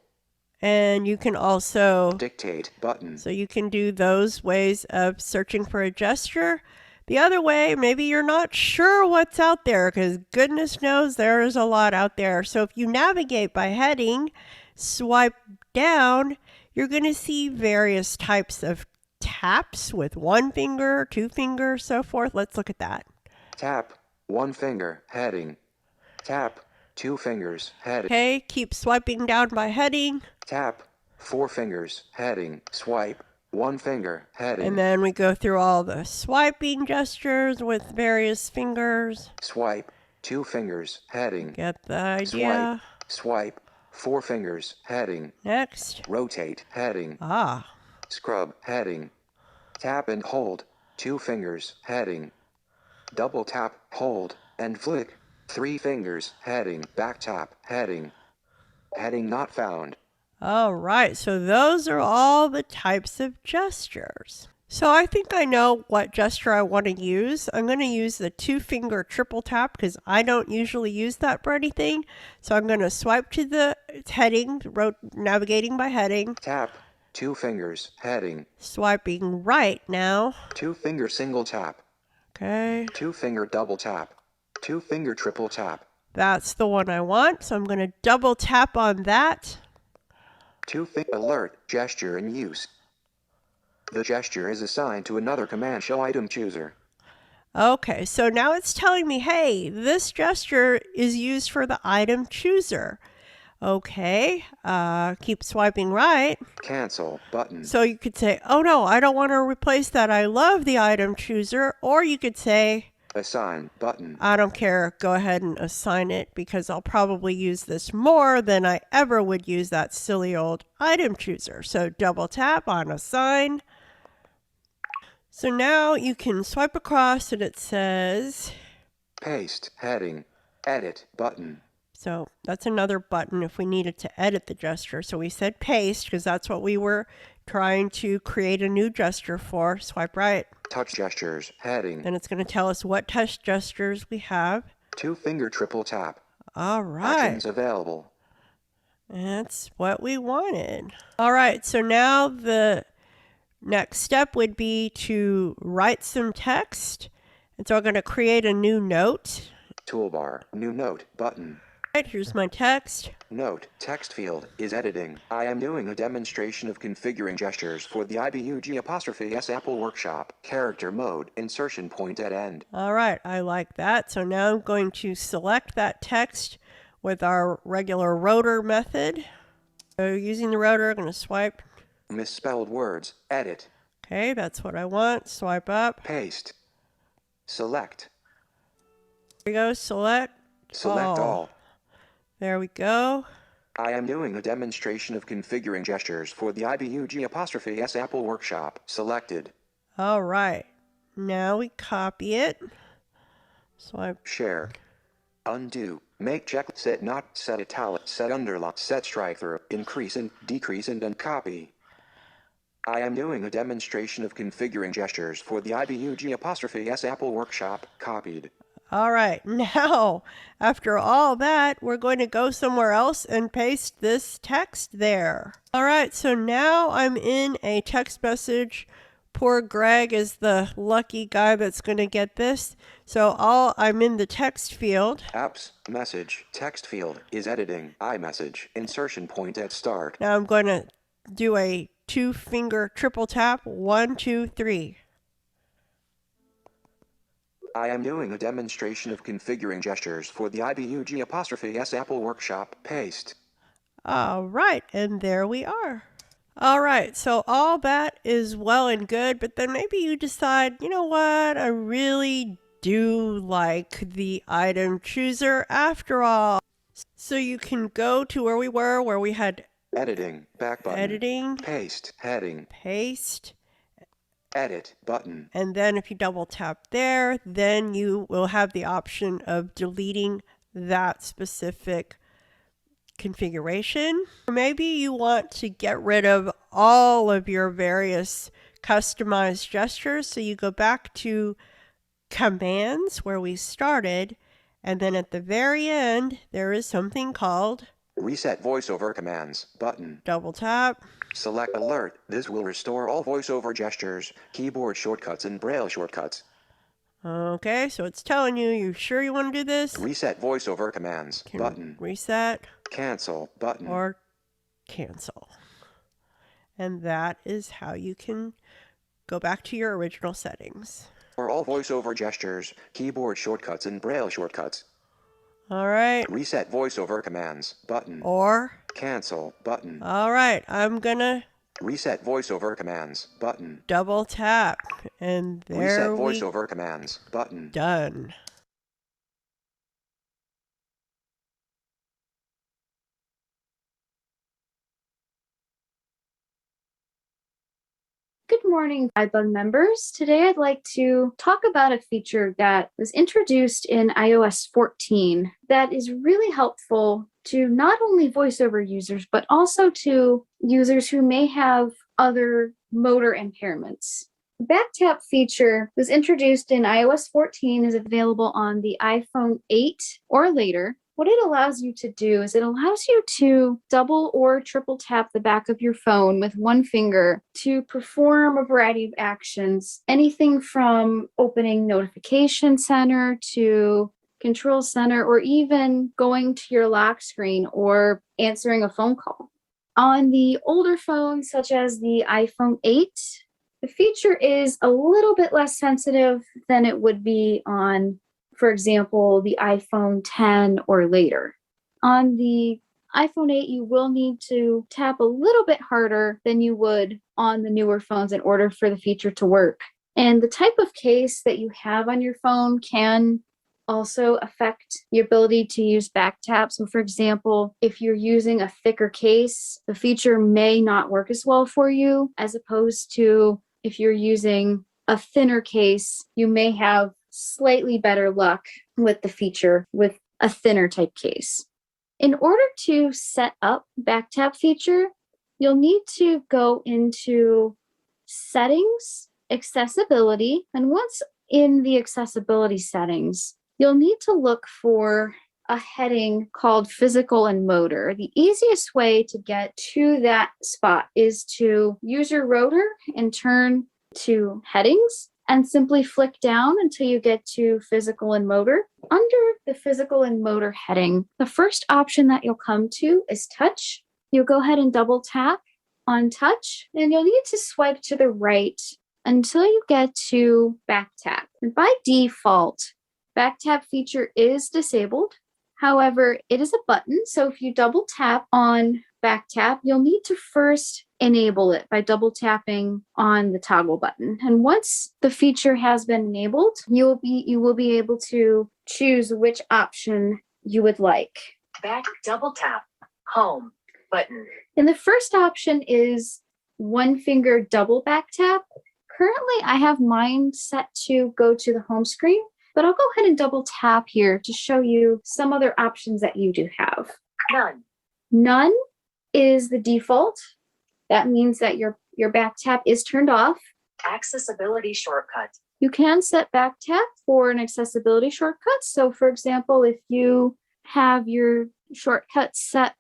And you can also dictate button. So you can do those ways of searching for a gesture. The other way, maybe you're not sure what's out there, because goodness knows there is a lot out there. So if you navigate by heading, swipe down, you're going to see various types of taps with 1 finger, 2 fingers, so forth. Let's look at that. Tap, 1 finger, heading. Tap, 2 fingers, heading. Okay, keep swiping down by heading. Tap, 4 fingers, heading. Swipe, 1 finger, heading. And then we go through all the swiping gestures with various fingers. Swipe, 2 fingers, heading. Get the idea. Swipe, 4 fingers, heading. Next. Rotate, heading. Ah. Scrub, heading. Tap and hold, 2 fingers, heading. Double tap, hold, and flick, 3 fingers, heading. Back tap, heading. Heading not found. All right, so those are all the types of gestures. So I think I know what gesture I want to use. I'm going to use the 2-finger triple tap because I don't usually use that for anything. So I'm going to swipe to the heading, navigating by heading. Tap, 2 fingers, heading. Swiping right now. 2-finger single tap. Okay. 2-finger double tap. 2-finger triple tap. That's the one I want, so I'm going to double tap on that. 2-finger alert, gesture in use. The gesture is assigned to another command show item chooser. Okay, so now it's telling me, hey, this gesture is used for the item chooser. Okay, keep swiping right. Cancel button. So you could say, oh no, I don't want to replace that. I love the item chooser. Or you could say, assign button. I don't care. Go ahead and assign it because I'll probably use this more than I ever would use that silly old item chooser. So double tap on assign. So now you can swipe across and it says paste heading edit button. So that's another button if we needed to edit the gesture. So we said paste because that's what we were trying to create a new gesture for. Swipe right. Touch gestures heading. Then it's going to tell us what touch gestures we have. 2-finger triple tap. All right. Actions available. That's what we wanted. All right. So now the next step would be to write some text. And so I'm going to create a new note. Toolbar, new note button. Right, here's my text. Note, text field is editing. I am doing a demonstration of configuring gestures for the iBUG'(S) Apple Workshop. Character mode, insertion point at end. All right, I like that. So now I'm going to select that text with our regular rotor method. So using the rotor, I'm going to swipe. Misspelled words, edit. Okay, that's what I want. Swipe up. Paste. Select. There we go, select. Select all. There we go. I am doing a demonstration of configuring gestures for the iBUG'(S) Apple Workshop. Selected. All right. Now we copy it. Swipe. Share. Undo. Make check. Set not. Set italic. Set underline. Set strike through. Increase and decrease and uncopy. I am doing a demonstration of configuring gestures for the iBUG'(S) Apple Workshop. Copied. All right, now, after all that, we're going to go somewhere else and paste this text there. All right, so now I'm in a text message. Poor Greg is the lucky guy that's going to get this. So I'm in the text field. Apps, message, text field is editing. iMessage, insertion point at start. Now I'm going to do a 2-finger triple tap. 1, 2, 3. I am doing a demonstration of configuring gestures for the iBUG'(S) Apple Workshop. Paste. All right, and there we are. All right, so all that is well and good, but then maybe you decide, you know what, I really do like the item chooser after all. So you can go to where we had editing, back button. Editing. Paste, heading. Paste. Edit button. And then if you double tap there, then you will have the option of deleting that specific configuration. Or maybe you want to get rid of all of your various customized gestures. So you go back to commands where we started. And then at the very end, there is something called Reset VoiceOver commands button. Double tap. Select alert. This will restore all VoiceOver gestures, keyboard shortcuts, and braille shortcuts. Okay, so it's telling you, you sure you want to do this? Reset VoiceOver commands button. Reset. Cancel button. Or cancel. And that is how you can go back to your original settings. For all VoiceOver gestures, keyboard shortcuts, and braille shortcuts. All right. Reset VoiceOver commands button. Or cancel button. All right, I'm gonna reset VoiceOver commands button. Double tap, and there reset we VoiceOver commands button. Done. Good morning, iBUG members. Today I'd like to talk about a feature that was introduced in iOS 14 that is really helpful to not only VoiceOver users, but also to users who may have other motor impairments. The back tap feature was introduced in iOS 14, is available on the iPhone 8 or later. What it allows you to do is it allows you to double or triple tap the back of your phone with one finger to perform a variety of actions, anything from opening Notification Center to Control Center, or even going to your lock screen or answering a phone call. On the older phones, such as the iPhone 8, the feature is a little bit less sensitive than it would be on, for example, the iPhone 10 or later. On the iPhone 8, you will need to tap a little bit harder than you would on the newer phones in order for the feature to work. And the type of case that you have on your phone can also affect the ability to use back tap. So for example, if you're using a thicker case, the feature may not work as well for you, as opposed to if you're using a thinner case, you may have slightly better luck with the feature with a thinner type case. In order to set up back tap feature, you'll need to go into settings, accessibility, and once in the accessibility settings, you'll need to look for a heading called physical and motor. The easiest way to get to that spot is to use your rotor and turn to headings and simply flick down until you get to physical and motor. Under the physical and motor heading, the first option that you'll come to is touch. You'll go ahead and double tap on touch, and you'll need to swipe to the right until you get to back tap. And by default, back tap feature is disabled. However, it is a button, so if you double tap on back tap, you'll need to first enable it by double tapping on the toggle button. And once the feature has been enabled, you will be able to choose which option you would like. Back double tap, home button. And the first option is one finger double back tap. Currently, I have mine set to go to the home screen, but I'll go ahead and double tap here to show you some other options that you do have. None. None is the default. That means that your back tap is turned off. Accessibility shortcut. You can set back tap for an accessibility shortcut. So for example, if you have your shortcut set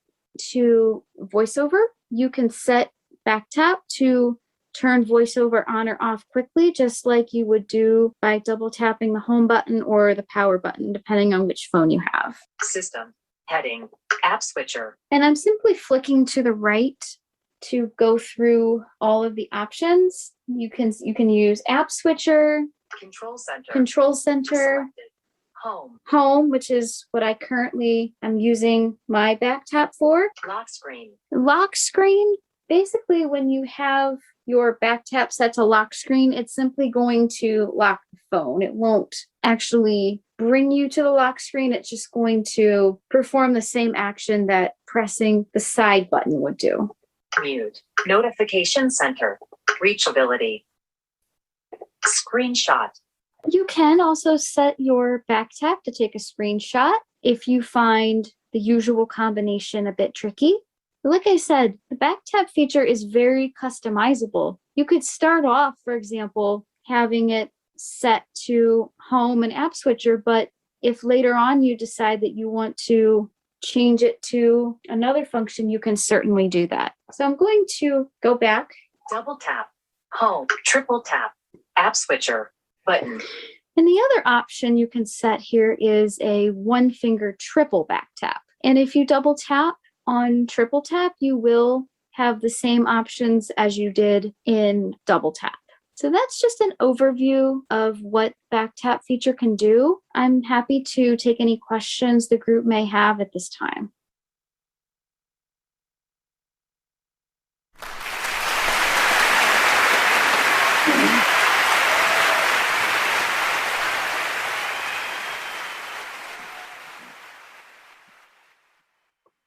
to VoiceOver, you can set back tap to turn VoiceOver on or off quickly, just like you would do by double tapping the home button or the power button, depending on which phone you have. System, heading, app switcher. And I'm simply flicking to the right to go through all of the options. You can use app switcher, control center, selected. Home, which is what I currently am using my back tap for. lock screen. Lock screen, basically when you have your back tap set to lock screen, it's simply going to lock the phone. It won't actually bring you to the lock screen. It's just going to perform the same action that pressing the side button would do. Mute, notification center, reachability. Screenshot. You can also set your back tap to take a screenshot if you find the usual combination a bit tricky. Like I said, the back tap feature is very customizable. You could start off, for example, having it set to home and app switcher, but if later on you decide that you want to change it to another function, you can certainly do that. So I'm going to go back. Double tap, home, triple tap, app switcher, button. And the other option you can set here is a one finger triple back tap. And if you double tap on triple tap, you will have the same options as you did in double tap. So that's just an overview of what back tap feature can do. I'm happy to take any questions the group may have at this time.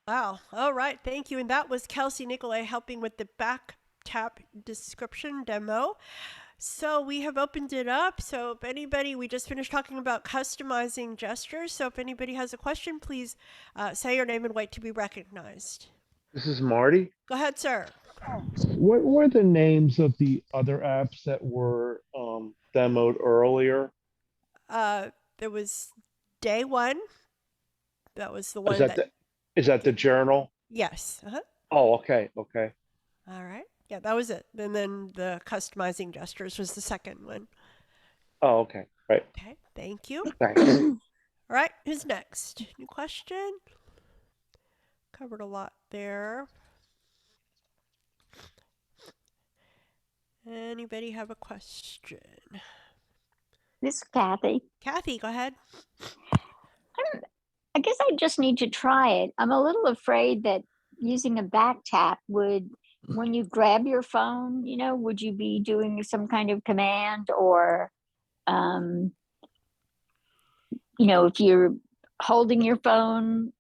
Wow. All right. Thank you. And that was Kelsey Nicolay helping with the back tap description demo. So we have opened it up. So if anybody, we just finished talking about customizing gestures. So if anybody has a question, please say your name and wait to be recognized. This is Marty. Go ahead, sir. What were the names of the other apps that were demoed earlier? There was day one. That was the one Is that the journal? Yes. Uh-huh. Oh, okay. Okay. All right. Yeah, that was it. And then the customizing gestures was the second one. Oh, okay. Right. Okay. Thank you. Thanks. All right. Who's next? New question? Covered a lot there. Anybody have a question? This is Kathy. Kathy, go ahead. I guess I just need to try it. I'm a little afraid that using a back tap would, when you grab your phone, you know, would you be doing some kind of command or, you know, if you're holding your phone,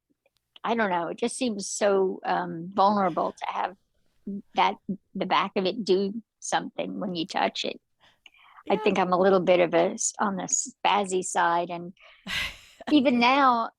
I don't know. It just seems so vulnerable to have the back of it do something when you touch it. Yeah. I think I'm a little bit of on the spazzy side. And even now,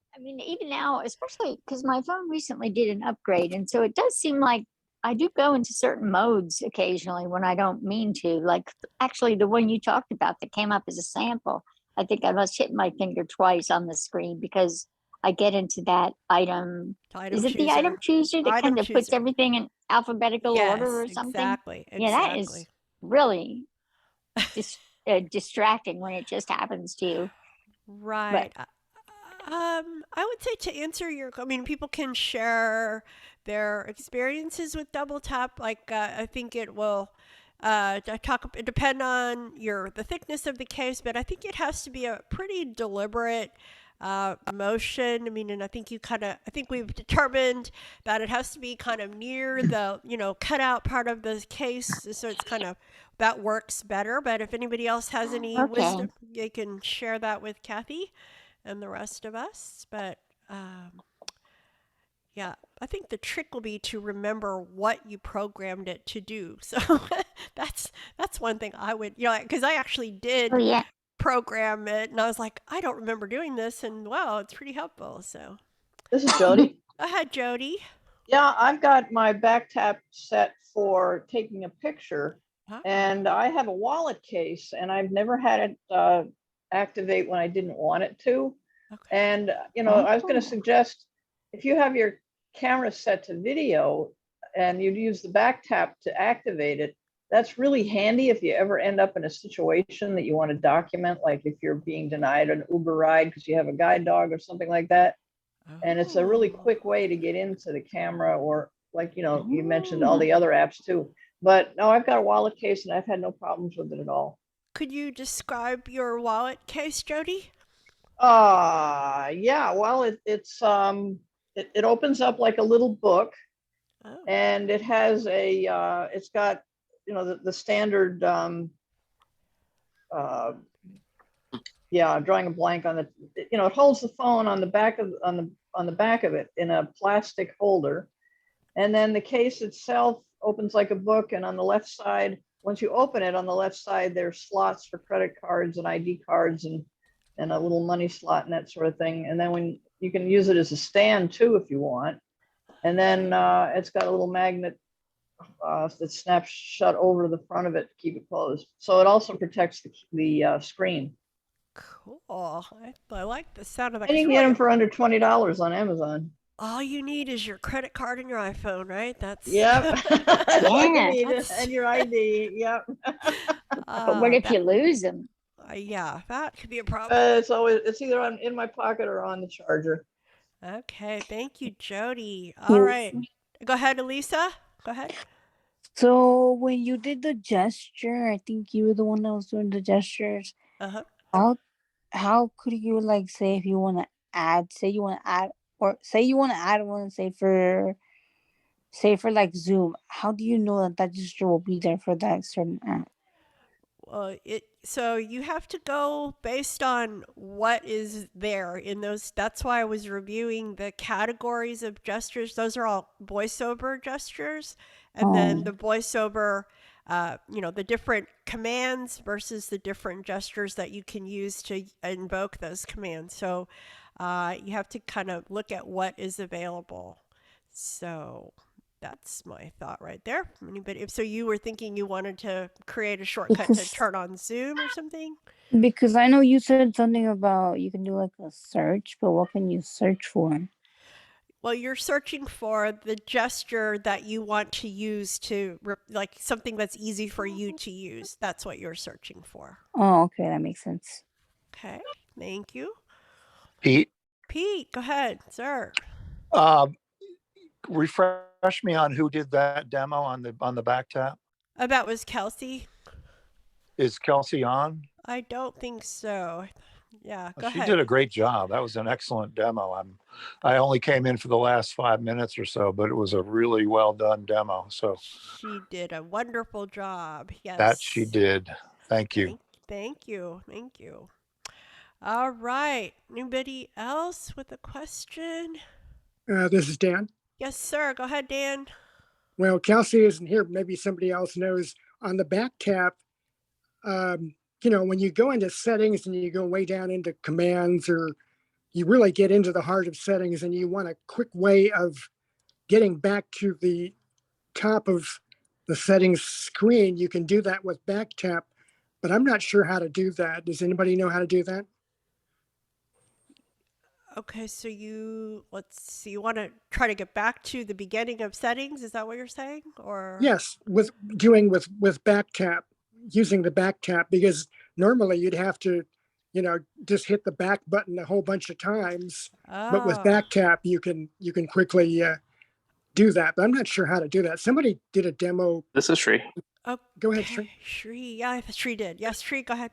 especially because my phone recently did an upgrade. And so it does seem like I do go into certain modes occasionally when I don't mean to. Like actually the one you talked about that came up as a sample, I think I must hit my finger twice on the screen because I get into that item. Is it the item chooser that kind of puts everything in alphabetical order or something? Exactly. Yeah, that is really distracting when it just happens to you. Right. But, I would say to answer people can share their experiences with double tap. Like, I think it will depend on the thickness of the case, but I think it has to be a pretty deliberate motion. And I think we've determined that it has to be kind of near the, cutout part of the case. So it's kind of, that works better. But if anybody else has any wisdom, they can share that with Kathy and the rest of us. But yeah, I think the trick will be to remember what you programmed it to do. So that's one thing I would, because I actually did program it, and I was like, I don't remember doing this, and wow, it's pretty helpful. So this is Jody. Go ahead, Jody. Yeah, I've got my back tap set for taking a picture, and I have a wallet case, and I've never had it activate when I didn't want it to. Okay. And I was going to suggest if you have your camera set to video and you'd use the back tap to activate it, that's really handy if you ever end up in a situation that you want to document, like if you're being denied an Uber ride because you have a guide dog or something like that. And it's a really quick way to get into the camera, or like, you mentioned all the other apps too. But no, I've got a wallet case and I've had no problems with it at all. Could you describe your wallet case, Jody? Yeah, well, it opens up like a little book, and it has it's got, the standard, I'm drawing a blank on it holds the phone on the back of it in a plastic holder. And then the case itself opens like a book, and on the left side once you open it on the left side, there's slots for credit cards and ID cards and a little money slot and that sort of thing. And then when you can use it as a stand too, if you want. And then it's got a little magnet that snaps shut over the front of it to keep it closed. So it also protects the screen. Cool. I like the sound of that. And you can get them for under $20 on Amazon. All you need is your credit card and your iPhone, right? That's Yep. That's all you Yeah. need, and your ID. Yep. But what if you lose them? Yeah, that could be a problem. It's either in my pocket or on the charger. Okay, thank you, Jody. All right, go ahead, Elisa. Go ahead. So when you did the gesture, I think you were the one that was doing the gestures. How could you like say if you want to add, say you want to add one, say for like Zoom, how do you know that gesture will be there for that certain app? Well, so you have to go based on what is there in those. That's why I was reviewing the categories of gestures. Those are all VoiceOver gestures, and then the VoiceOver, the different commands versus the different gestures that you can use to invoke those commands. So you have to kind of look at what is available. So that's my thought right there. Anybody? So you were thinking you wanted to create a shortcut to turn on Zoom or something? Because I know you said something about you can do like a search, but what can you search for? Well, you're searching for the gesture that you want to use to, like something that's easy for you to use. That's what you're searching for. Oh, okay, that makes sense. Okay, thank you. Pete, go ahead, sir. Refresh me on who did that demo on the back tap. That was Kelsey. Is Kelsey on? I don't think so. Yeah, go ahead. She did a great job. That was an excellent demo. I only came in for the last 5 minutes or so, but it was a really well done demo. So she did a wonderful job. Yes, that she did. Thank you. Thank you. All right. Anybody else with a question? This is Dan. Yes, sir. Go ahead, Dan. Well, Kelsey isn't here. Maybe somebody else knows. On the back tap, when you go into settings and you go way down into commands, or you really get into the heart of settings and you want a quick way of getting back to the top of the settings screen, you can do that with back tap, but I'm not sure how to do that. Does anybody know how to do that? Okay, so you want to try to get back to the beginning of settings? Is that what you're saying? Or yes, with back tap, using the back tap, because normally you'd have to, just hit the back button a whole bunch of times. But with back tap, you can quickly do that. But I'm not sure how to do that. Somebody did a demo. This is Sri. Oh, go ahead, Sri. Sri, yeah, Sri did. Yes, Sri, go ahead.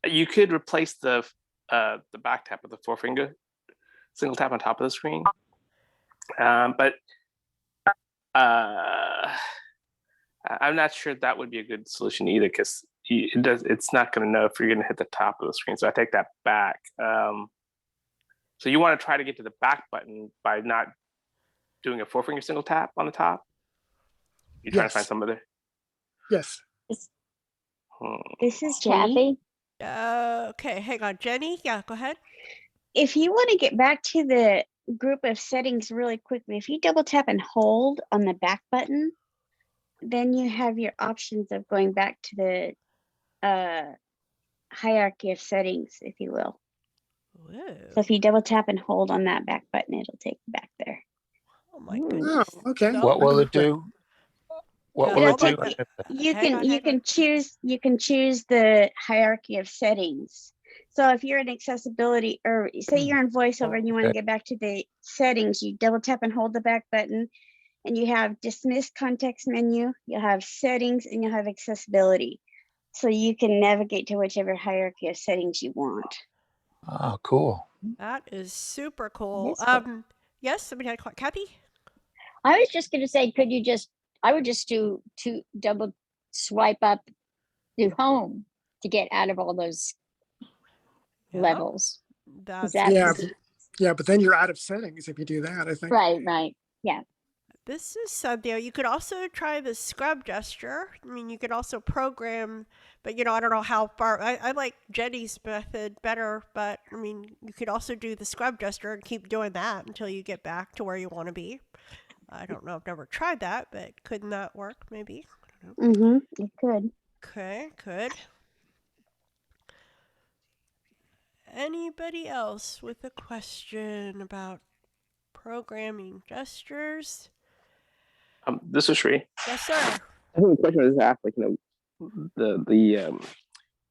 You could replace the back tap with the forefinger single tap on top of the screen, but I'm not sure that would be a good solution either, because it's not going to know if you're going to hit the top of the screen. So I take that back. So you want to try to get to the back button by not doing a forefinger single tap on the top. You're trying to find some other. Yes. This is Kathy. Okay, hang on, Jenny. Yeah, go ahead. If you want to get back to the group of settings really quickly, if you double tap and hold on the back button, then you have your options of going back to the hierarchy of settings, if you will. Whoa. So if you double tap and hold on that back button, it'll take you back there. Oh my goodness. Oh, okay. What will it do? What will it do? You can choose the hierarchy of settings. So if you're in accessibility, or say you're in VoiceOver and you want to get back to the settings, you double tap and hold the back button, and you have dismiss context menu, you'll have settings, and you'll have accessibility. So you can navigate to whichever hierarchy of settings you want. Oh, cool. That is super cool. Yes, somebody had a Kathy? I was just going to say, I would just do double swipe up to home to get out of all those levels. Yeah, but then you're out of settings if you do that, I think. Right. Yeah. This is Sandhya. You could also try the scrub gesture. I mean, you could also program, but I don't know how far. I like Jenni's method better, but I mean, you could also do the scrub gesture and keep doing that until you get back to where you want to be. I don't know. I've never tried that, but couldn't that work maybe? It could. Okay, good. Anybody else with a question about programming gestures? This is Sri. Yes, sir. I think the question was asked, like, the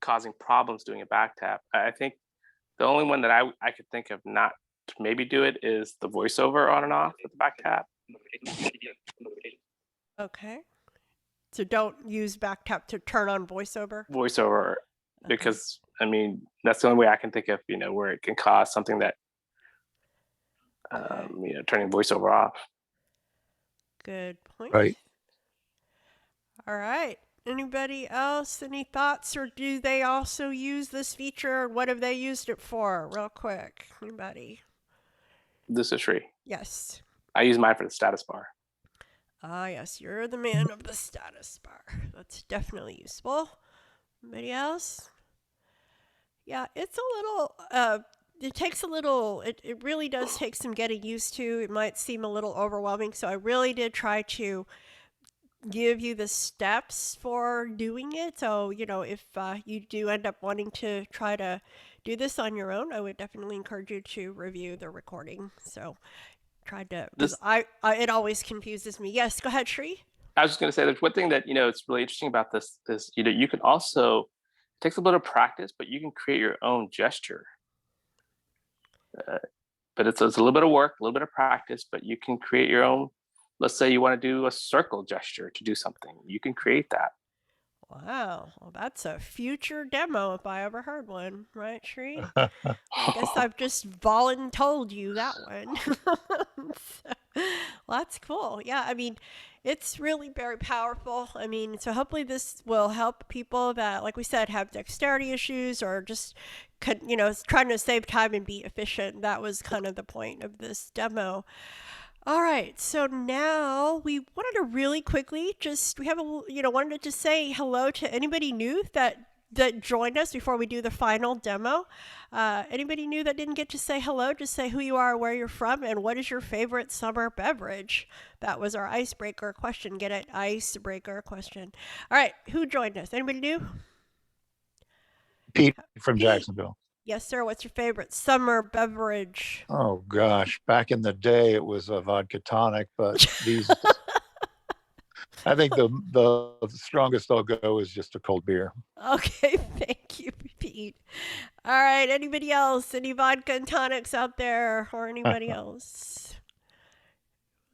causing problems doing a back tap. I think the only one that I could think of not to maybe do it is the VoiceOver on and off with the back tap. Okay. So don't use back tap to turn on VoiceOver? VoiceOver, because I mean that's the only way I can think of, where it can cause something that, turning VoiceOver off. Good point. Right. All right. Anybody else? Any thoughts, or do they also use this feature? What have they used it for? Real quick. Anybody? This is Sri. Yes. I use mine for the status bar. Ah, yes. You're the man of the status bar. That's definitely useful. Anybody else? Yeah, it's a little, it takes a little, it really does take some getting used to. It might seem a little overwhelming. So I really did try to give you the steps for doing it. So, if you do end up wanting to try to do this on your own, I would definitely encourage you to review the recording. So tried to, because it always confuses me. Yes, go ahead, Sri. I was just going to say, there's one thing that, it's really interesting about this is, you can also, it takes a little practice, but you can create your own gesture. But it's a little bit of work, a little bit of practice, but you can create your own. Let's say you want to do a circle gesture to do something. You can create that. Wow. Well, that's a future demo if I ever heard one, right, Sri? I guess I've just told you that one. Well, that's cool. Yeah, I mean, it's really very powerful. I mean, so hopefully this will help people that, like we said, have dexterity issues or just, trying to save time and be efficient. That was kind of the point of this demo. All right, so now we wanted to really quickly wanted to just say hello to anybody new that joined us before we do the final demo. Anybody new that didn't get to say hello, just say who you are, where you're from, and what is your favorite summer beverage? That was our icebreaker question. Get it? Icebreaker question. All right, who joined us? Anybody new? Pete from Jacksonville. Yes, sir. What's your favorite summer beverage? Oh gosh, back in the day it was a vodka tonic, but these I think the strongest I'll go is just a cold beer. Okay, thank you, Pete. All right, anybody else? Any vodka and tonics out there, or anybody else?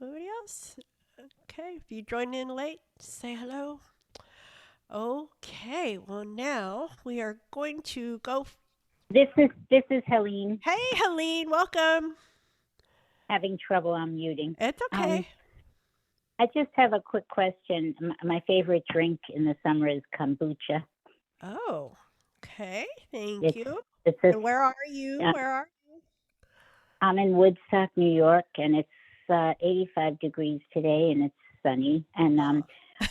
Anybody else? Okay, if you joined in late, say hello. Okay, well now we are going to go. This is Helene. Hey, Helene, welcome. Having trouble unmuting. It's okay. I just have a quick question. My favorite drink in the summer is kombucha. Oh, okay. Thank you. And where are you? Where are you? I'm in Woodstock, New York, and it's 85 degrees today, and it's sunny. And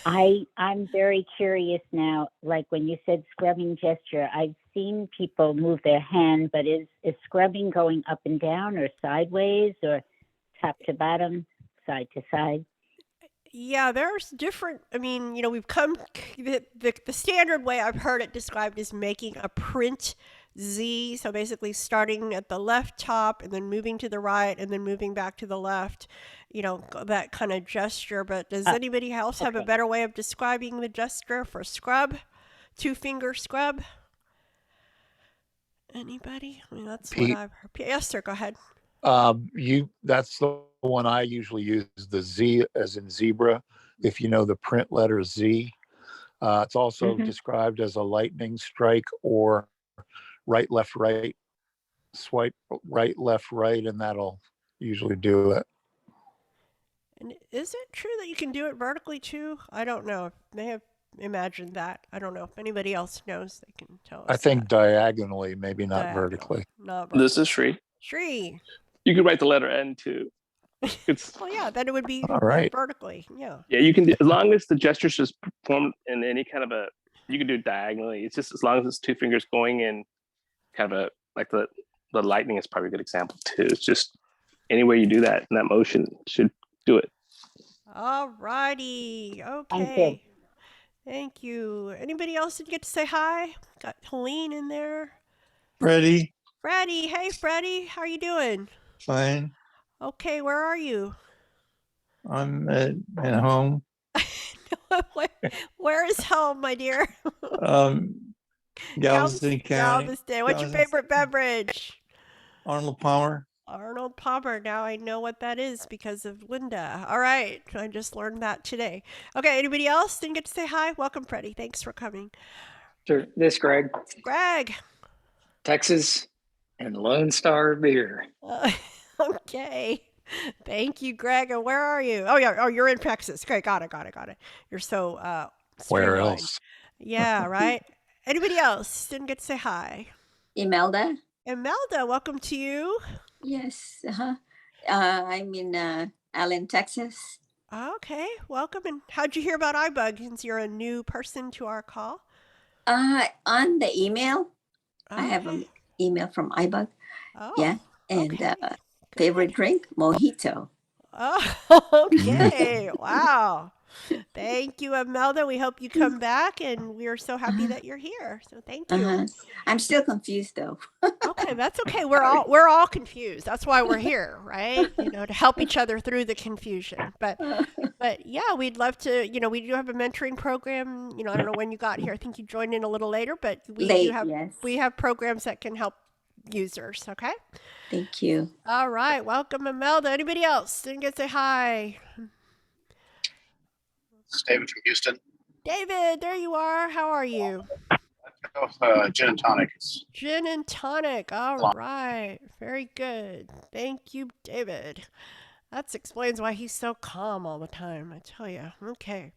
I'm very curious now, like when you said scrubbing gesture, I've seen people move their hand, but is scrubbing going up and down or sideways or top to bottom, side to side? Yeah, there's different, I mean, we've come, the standard way I've heard it described is making a print Z. So basically starting at the left top and then moving to the right and then moving back to the left, that kind of gesture. But does anybody else have a better way of describing the gesture for scrub? 2-finger scrub? Anybody? I mean, that's Pete? what I've heard. Yes, sir, go ahead. That's the one I usually use, the Z as in zebra, if you know the print letter Z. It's also described as a lightning strike or right, left, right, swipe right, left, right, and that'll usually do it. And is it true that you can do it vertically too? I don't know. They have imagined that. I don't know if anybody else knows. They can tell us. I think diagonally, maybe not vertically. Not vertically. This is Sri. Sri. You can write the letter N too. Well, yeah, then it would be All right. vertically. Yeah. Yeah, you can do, as long as the gesture's just performed in any kind of you can do it diagonally. It's just as long as it's two fingers going in kind of like the lightning is probably a good example too. It's just any way you do that in that motion should do it. All righty. I'm Okay. Thank you. Anybody else didn't get to say hi? Got Helene in there. Freddie, Freddie. Hey, Freddie. How are you doing? fine. Okay, where are you? I'm at home. Where is home, my dear? Galveston County. Galveston. What's your favorite beverage? Arnold Palmer. Arnold Palmer. Now I know what that is because of Linda. All right. I just learned that today. Okay. Anybody else didn't get to say hi? Welcome, Freddie. Thanks for coming. Sure. This Greg. Greg. Texas and Lone Star beer. Okay. Thank you, Greg. And where are you? Oh, yeah. Oh, you're in Texas. Great. Got it. You're so Where streamlined. else? Yeah, right. Anybody else didn't get to say hi? Imelda. Imelda, welcome to you. Yes. I'm in Allen, Texas. Okay, welcome. And how'd you hear about iBUG since you're a new person to our call? On the email. Okay. I have an email from iBUG. Oh, yeah. And favorite drink, mojito. Oh, okay. Wow. Thank you, Imelda. We hope you come back, and we are so happy that you're here. So thank you. I'm still confused, though. Okay, that's okay. We're all confused. That's why we're here, right? To help each other through the confusion. But yeah, we'd love to. We do have a mentoring program. I don't know when you got here. I think you joined in a little later, but we have programs that can help users. Okay. Thank you. All right. Welcome, Imelda. Anybody else didn't get to say hi? This is David from Houston. David, there you are. How are you? Gin and tonic. Gin and tonic. All right. Very good. Thank you, David. That explains why he's so calm all the time, I tell you. Okay.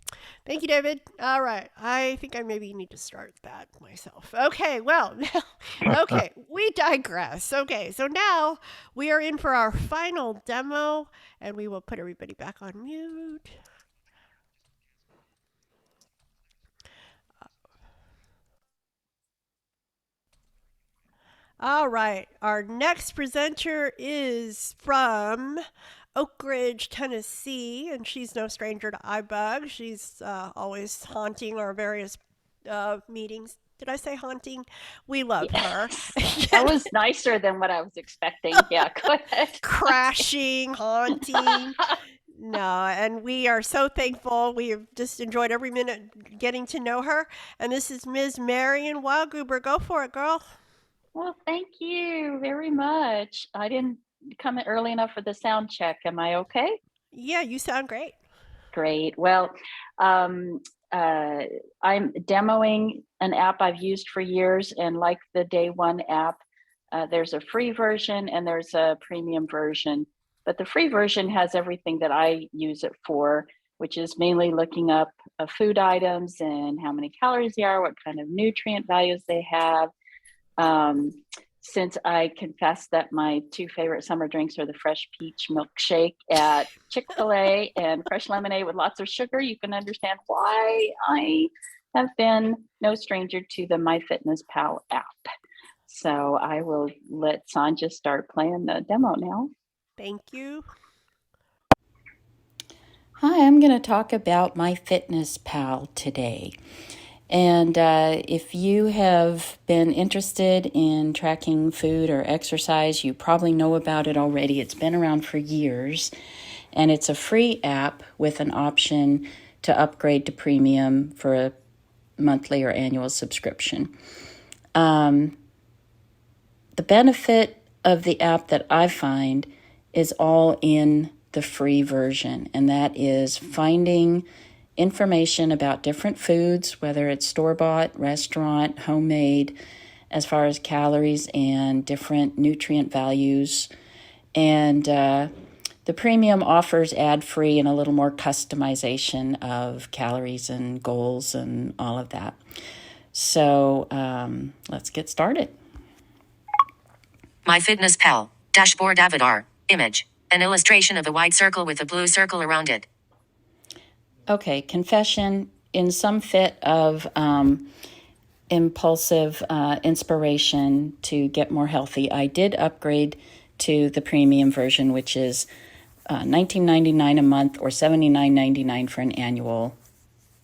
Thank you, David. All right. I think I maybe need to start that myself. Okay. Well, okay. We digress. Okay. So now we are in for our final demo, and we will put everybody back on mute. All right, our next presenter is from Oak Ridge, Tennessee, and she's no stranger to iBUG. She's always haunting our various meetings. Did I say haunting? We love her. That was nicer than what I was expecting. Yeah, go ahead. Crashing, haunting. No, and we are so thankful. We have just enjoyed every minute getting to know her. And this is Ms. Marian Wildgruber. Go for it, girl. Well, thank you very much. I didn't come in early enough for the sound check. Am I okay? Yeah, you sound great. Great. Well, I'm demoing an app I've used for years, and like the Day One app, there's a free version and there's a premium version. But the free version has everything that I use it for, which is mainly looking up food items and how many calories they are, what kind of nutrient values they have. Since I confess that my two favorite summer drinks are the fresh peach milkshake at Chick-fil-A and fresh lemonade with lots of sugar, you can understand why I have been no stranger to the MyFitnessPal app. So I will let Sandhya start playing the demo now. Thank you. Hi, I'm going to talk about MyFitnessPal today. And if you have been interested in tracking food or exercise, you probably know about it already. It's been around for years, and it's a free app with an option to upgrade to premium for a monthly or annual subscription. The benefit of the app that I find is all in the free version, and that is finding information about different foods, whether it's store-bought, restaurant, homemade, as far as calories and different nutrient values. And the premium offers ad-free and a little more customization of calories and goals and all of that. So let's get started. MyFitnessPal, dashboard avatar, image, An illustration of a white circle with a blue circle around it. Okay, confession. In some fit of impulsive inspiration to get more healthy, I did upgrade to the premium version, which is $19.99 a month or $79.99 for an annual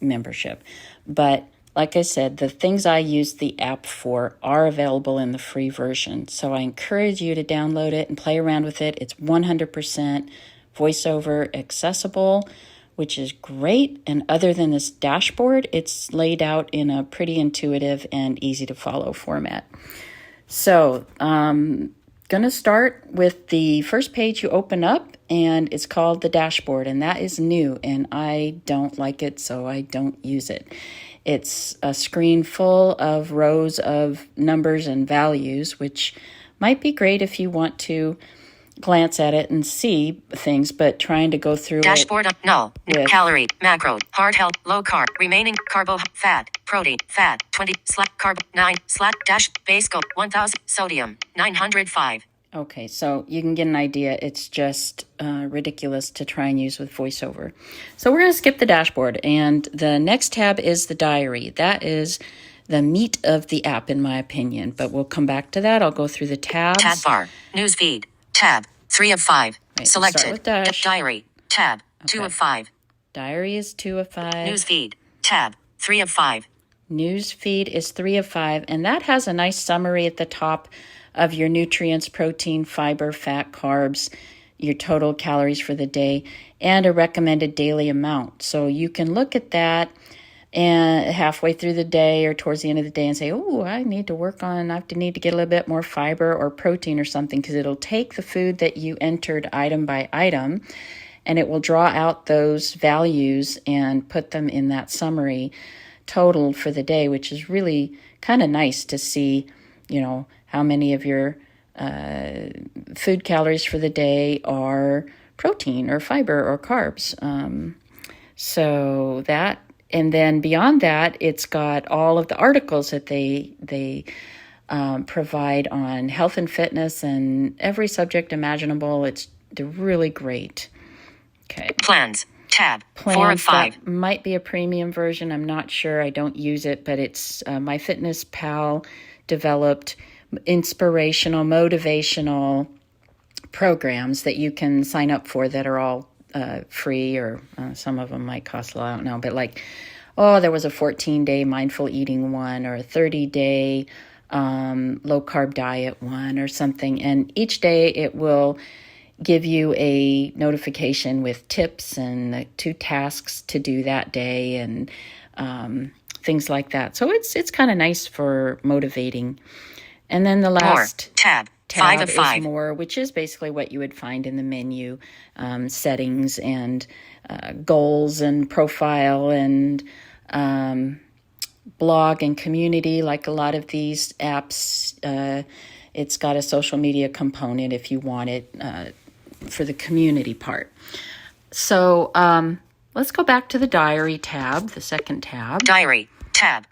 membership. But like I said, the things I use the app for are available in the free version. So I encourage you to download it and play around with it. It's 100% VoiceOver accessible, which is great. And other than this dashboard, it's laid out in a pretty intuitive and easy to follow format. So going to start with the first page you open up, and it's called the dashboard, and that is new, and I don't like it, so I don't use it. It's a screen full of rows of numbers and values, which might be great if you want to glance at it and see things, but trying to go through dashboard it. Null. Calorie. Macro. Hard health. Low carb. Remaining. Carbo. Fat. Protein. Fat. 20. Carb. 9. Dash. Base go. 1000. Sodium. 905. Okay, so you can get an idea. It's just ridiculous to try and use with VoiceOver. So we're going to skip the dashboard, and the next tab is the diary. That is the meat of the app, in my opinion, but we'll come back to that. I'll go through the tabs. Tab bar. News feed. Tab. 3 of 5. Right, selected. Start with dash. Diary. Tab. 2 of 5. Diary is 2 of 5. News feed. Tab. 3 of 5. News feed is 3 of 5, and that has a nice summary at the top of your nutrients, protein, fiber, fat, carbs, your total calories for the day, and a recommended daily amount. So you can look at that and halfway through the day or towards the end of the day and say, oh, I need to get a little bit more fiber or protein or something, because it'll take the food that you entered item by item and it will draw out those values and put them in that summary total for the day, which is really kind of nice to see, how many of your food calories for the day are protein or fiber or carbs. So that, and then beyond that, it's got all of the articles that they provide on health and fitness and every subject imaginable. They're really great. Okay. Plans. Tab. 4 of 5. That might be a premium version. I'm not sure. I don't use it, but it's MyFitnessPal developed inspirational, motivational programs that you can sign up for that are all free, or some of them might cost a lot, I don't know. But there was a 14-day mindful eating one, or a 30-day low-carb diet one, or something. And each day it will give you a notification with tips and 2 tasks to do that day, and things like that. So it's kind of nice for motivating. And then the last tab 5 of 5 is more, which is basically what you would find in the menu, settings and goals and profile and blog and community. Like a lot of these apps, it's got a social media component if you want it for the community part. So let's go back to the diary tab, the second tab. Diary tab.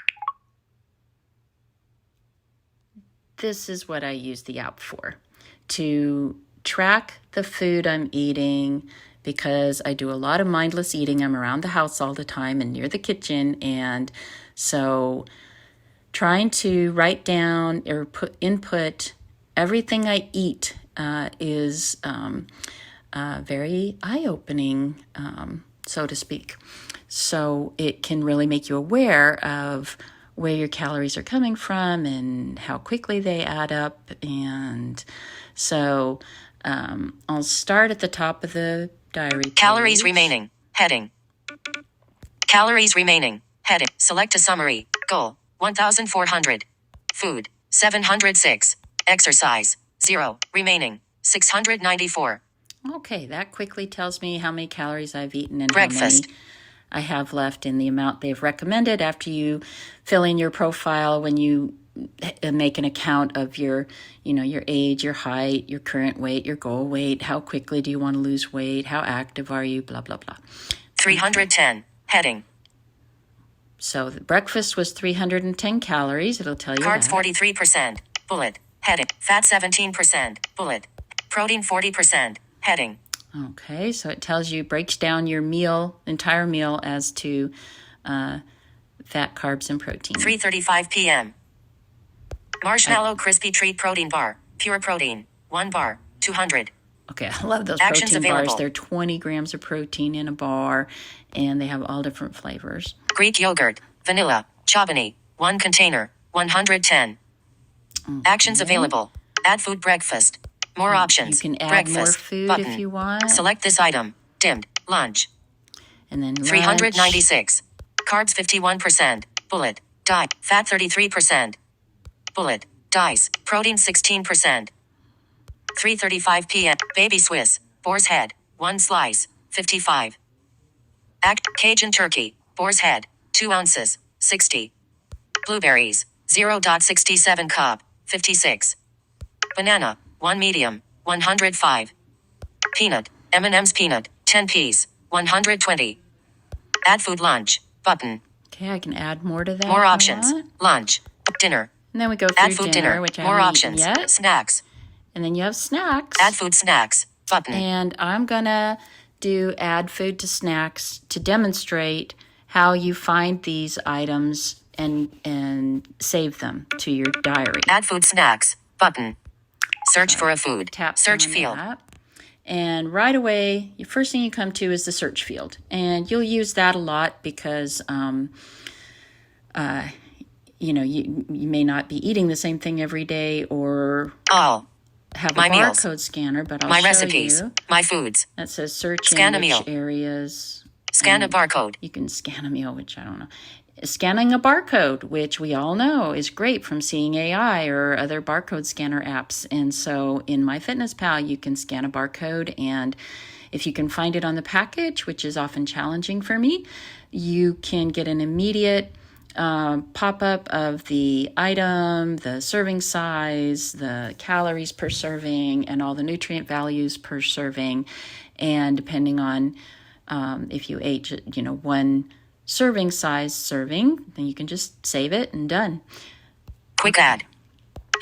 This is what I use the app for, to track the food I'm eating, because I do a lot of mindless eating. I'm around the house all the time and near the kitchen, and so trying to write down or input everything I eat is very eye-opening, so to speak. So it can really make you aware of where your calories are coming from and how quickly they add up. And so I'll start at the top of the diary page. Calories remaining. Heading. Calories remaining. Heading. Select a summary. Goal. 1,400. Food. 706. Exercise. 0. Remaining. 694. Okay, that quickly tells me how many calories I've eaten and Breakfast. how many I have left in the amount they've recommended after you fill in your profile, when you make an account of your age, your height, your current weight, your goal weight, how quickly do you want to lose weight, how active are you, blah, blah, blah. 310. Heading. So the breakfast was 310 calories. It'll tell you Carbs that. 43%. Bullet. Heading. Fat 17%. Bullet. Protein 40%. Heading. Okay, so it tells you, breaks down your meal, entire meal, as to fat, carbs, and protein. 3:35 p.m. Marshmallow crispy treat protein bar. Pure protein. 1 bar. 200. Okay, I love those Actions protein bars. available. They're 20 grams of protein in a bar, and they have all different flavors. Greek yogurt. Vanilla. Chobani. 1 container. 110. Actions available. Add food breakfast. More options. You can add breakfast. more food button. if you want. Select this item. Dimmed. Lunch. And then lunch. 396. Carbs 51%. Bullet. Dye. Fat 33%. Bullet. Dice. Protein 16%. 3:35 p.m. Baby Swiss. Boar's head. 1 slice. 55. Cajun turkey. Boar's head. 2 ounces. 60. Blueberries. 0.67 cup. 56. Banana. 1 medium. 105. Peanut. M&M's peanut. 10 piece. 120. Add food lunch. Button. Okay, I can add more to that. More if I options. want. Lunch. Dinner. And then we go through Add food dinner. which I More haven't options. eaten yet. Snacks. And then you have snacks. Add food snacks. Button. And I'm going to do add food to snacks to demonstrate how you find these items and save them to your diary. Add food snacks. Button. Search for a food. Tap Search on field. that. And right away, the first thing you come to is the search field. And you'll use that a lot because, you know, you may not be eating the same thing every day or have My a meals. barcode scanner, but I'll My show recipes. you. My foods. That says search Scan a in meal. which areas. Scan a and barcode. You can scan a meal, which I don't know. Scanning a barcode, which we all know is great from Seeing AI or other barcode scanner apps. And so in MyFitnessPal, you can scan a barcode, and if you can find it on the package, which is often challenging for me, you can get an immediate pop-up of the item, the serving size, the calories per serving, and all the nutrient values per serving. And depending on if you ate, you know, one serving size serving, then you can just save it and done. Quick add.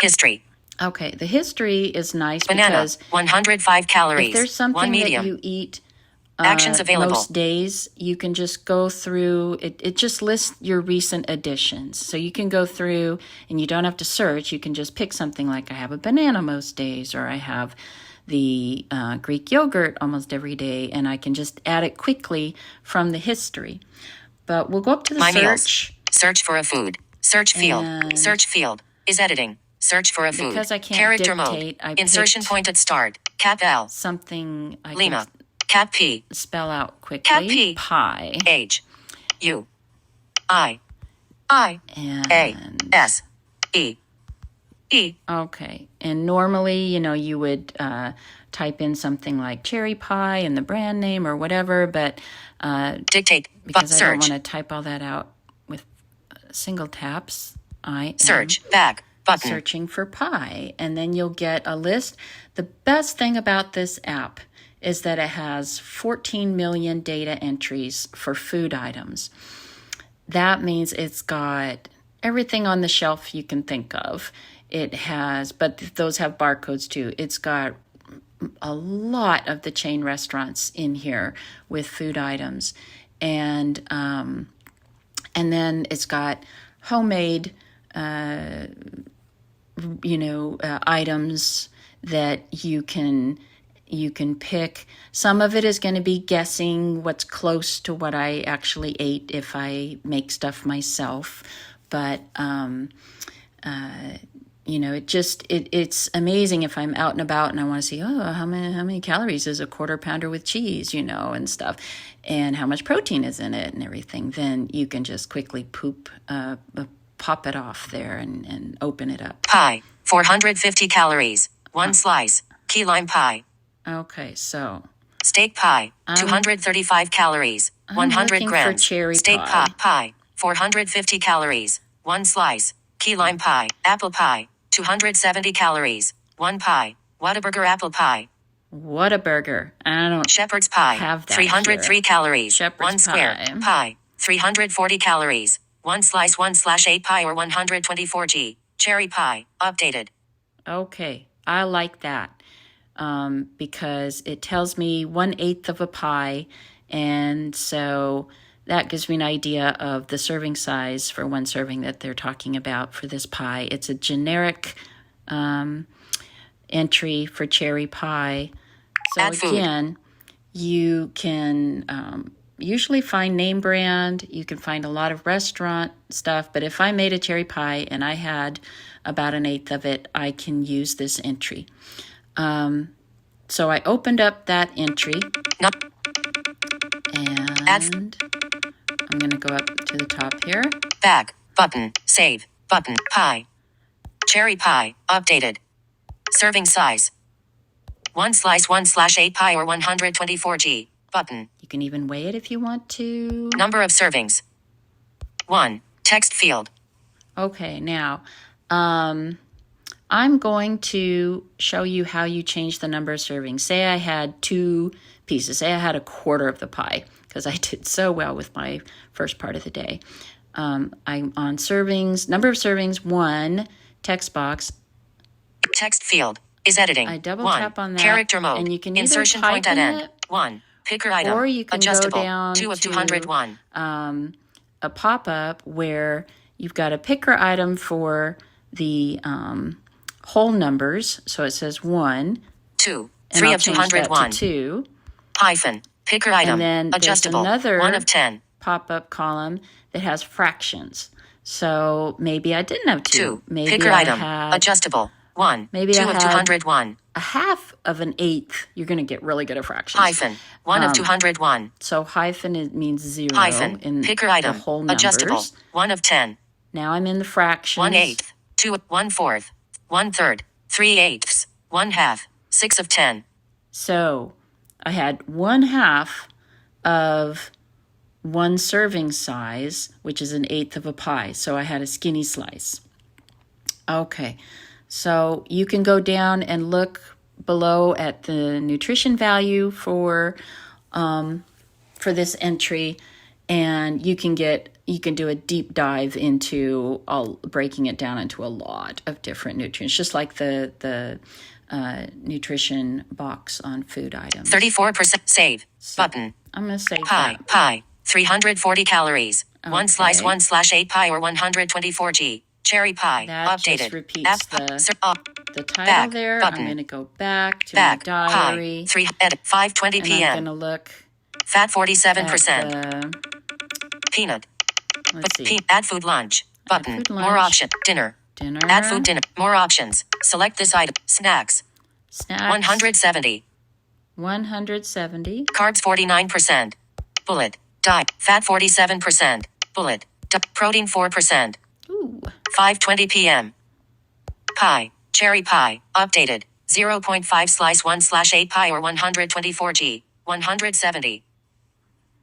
History. Okay, the history is nice Banana. because 105 calories. if there's 1 something that medium. you eat Actions available. most days, you can just go through, it just lists your recent additions. So you can go through and you don't have to search. You can just pick something like I have a banana most days, or I have the Greek yogurt almost every day, and I can just add it quickly from the history. But we'll go up to the My search. meals. Search for a food. Search field. And Search field. Is editing. Search for a food. because I can't Character dictate, mode. I Insertion picked point at start. Cap L. something I Lima. can Cap P. spell out quickly. Cap P. Pie. H. U. I. A. And S. E. E. okay. And normally, you know, you would type in something like cherry pie and the brand name or whatever, but Dictate. because I don't Search. want to type all that out with single taps, I am Search. Back. Button. searching for pie. And then you'll get a list. The best thing about this app is that it has 14 million data entries for food items. That means it's got everything on the shelf you can think of. It has, but those have barcodes too. It's got a lot of the chain restaurants in here with food items. And then it's got homemade, items that you can pick. Some of it is going to be guessing what's close to what I actually ate if I make stuff myself. But, it's amazing if I'm out and about and I want to see, how many calories is a quarter pounder with cheese, and stuff, and how much protein is in it and everything. Then you can just quickly pop it off there and open it up. Pie. 450 calories. 1 slice. Key lime pie. Okay, so Steak pie. 235 calories. I'm 100 looking for grams. cherry Steak pie. pie. 450 calories. 1 slice. Key lime pie. Apple pie. 270 calories. 1 pie. Whataburger apple pie. Whataburger. I don't Shepherd's pie. have that 303 here. calories. Shepherd's 1 square. pie. Pie. 340 calories. 1 slice 1/8 pie or 124 G. Cherry pie. Updated. Okay, I like that. because it tells me 1/8 of a pie. And so that gives me an idea of the serving size for one serving that they're talking about for this pie. It's a generic entry for cherry pie. So Add food. again, you can usually find name brand. You can find a lot of restaurant stuff. But if I made a cherry pie and I had about 1/8 of it, I can use this entry. So I opened up that entry. And I'm going to go up to the top here. Back button. Save button. Pie. Cherry pie. Updated. Serving size. 1 slice 1/8 pie or 124g. Button. You can even weigh it if you want to. Number of servings. 1. Text field. Okay, now I'm going to show you how you change the number of servings. Say I had 2 pieces. Say I had 1/4 of the pie, because I did so well with my first part of the day. I'm on servings, number of servings, 1, text box. Text field is editing. I double 1. tap on that. Character mode. And you can Insertion either point type at in end. it, 1. Picker item. or you can Adjustable. go down 2 of to 201. A pop-up where you've got a picker item for the whole numbers. So it says 1. 2. And 3 I'll of change that 201. to 2. Hyphen. Picker item. And then adjustable. there's another 1 of 10. pop-up column that has fractions. So maybe I didn't have 2. 2. Maybe Picker I item. had Adjustable. 1. maybe 2 I of had 201. 1/2 of an 1/8. You're going to get really good at fractions. Hyphen. 1 of 201. So hyphen means 0 Hyphen. in Picker item. the whole numbers. Adjustable. 1 of 10. Now I'm in the fractions. 1/8. 2 1/4. 1/3. 3/8. 1/2. 6 of 10. So I had 1/2 of 1 serving size, which is 1/8 of a pie. So I had a skinny slice. Okay, so you can go down and look below at the nutrition value for this entry, and you can do a deep dive into breaking it down into a lot of different nutrients, just like the nutrition box on food items. 34% save. So button. I'm going to save Pie. that. Pie. 340 calories. 1 slice Okay. 1/8 pie or 124g. Cherry pie. That Updated. just repeats the title back, there. button. I'm going to go back to Back. my diary. Pie. 3 edit 5:20 and p.m. I'm going to look Fat 47%. at Peanut. let's see. Add food lunch. Button. food More lunch. option. Dinner. Dinner. Add food dinner. More options. Select this item. Snacks. Snacks. 170. 170. Carbs 49%. Bullet. Diet. Fat 47%. Bullet. Protein 4%. Ooh. 5:20 p.m. Pie. Cherry pie. Updated. 0.5 slice 1/8 pie or 124g. 170.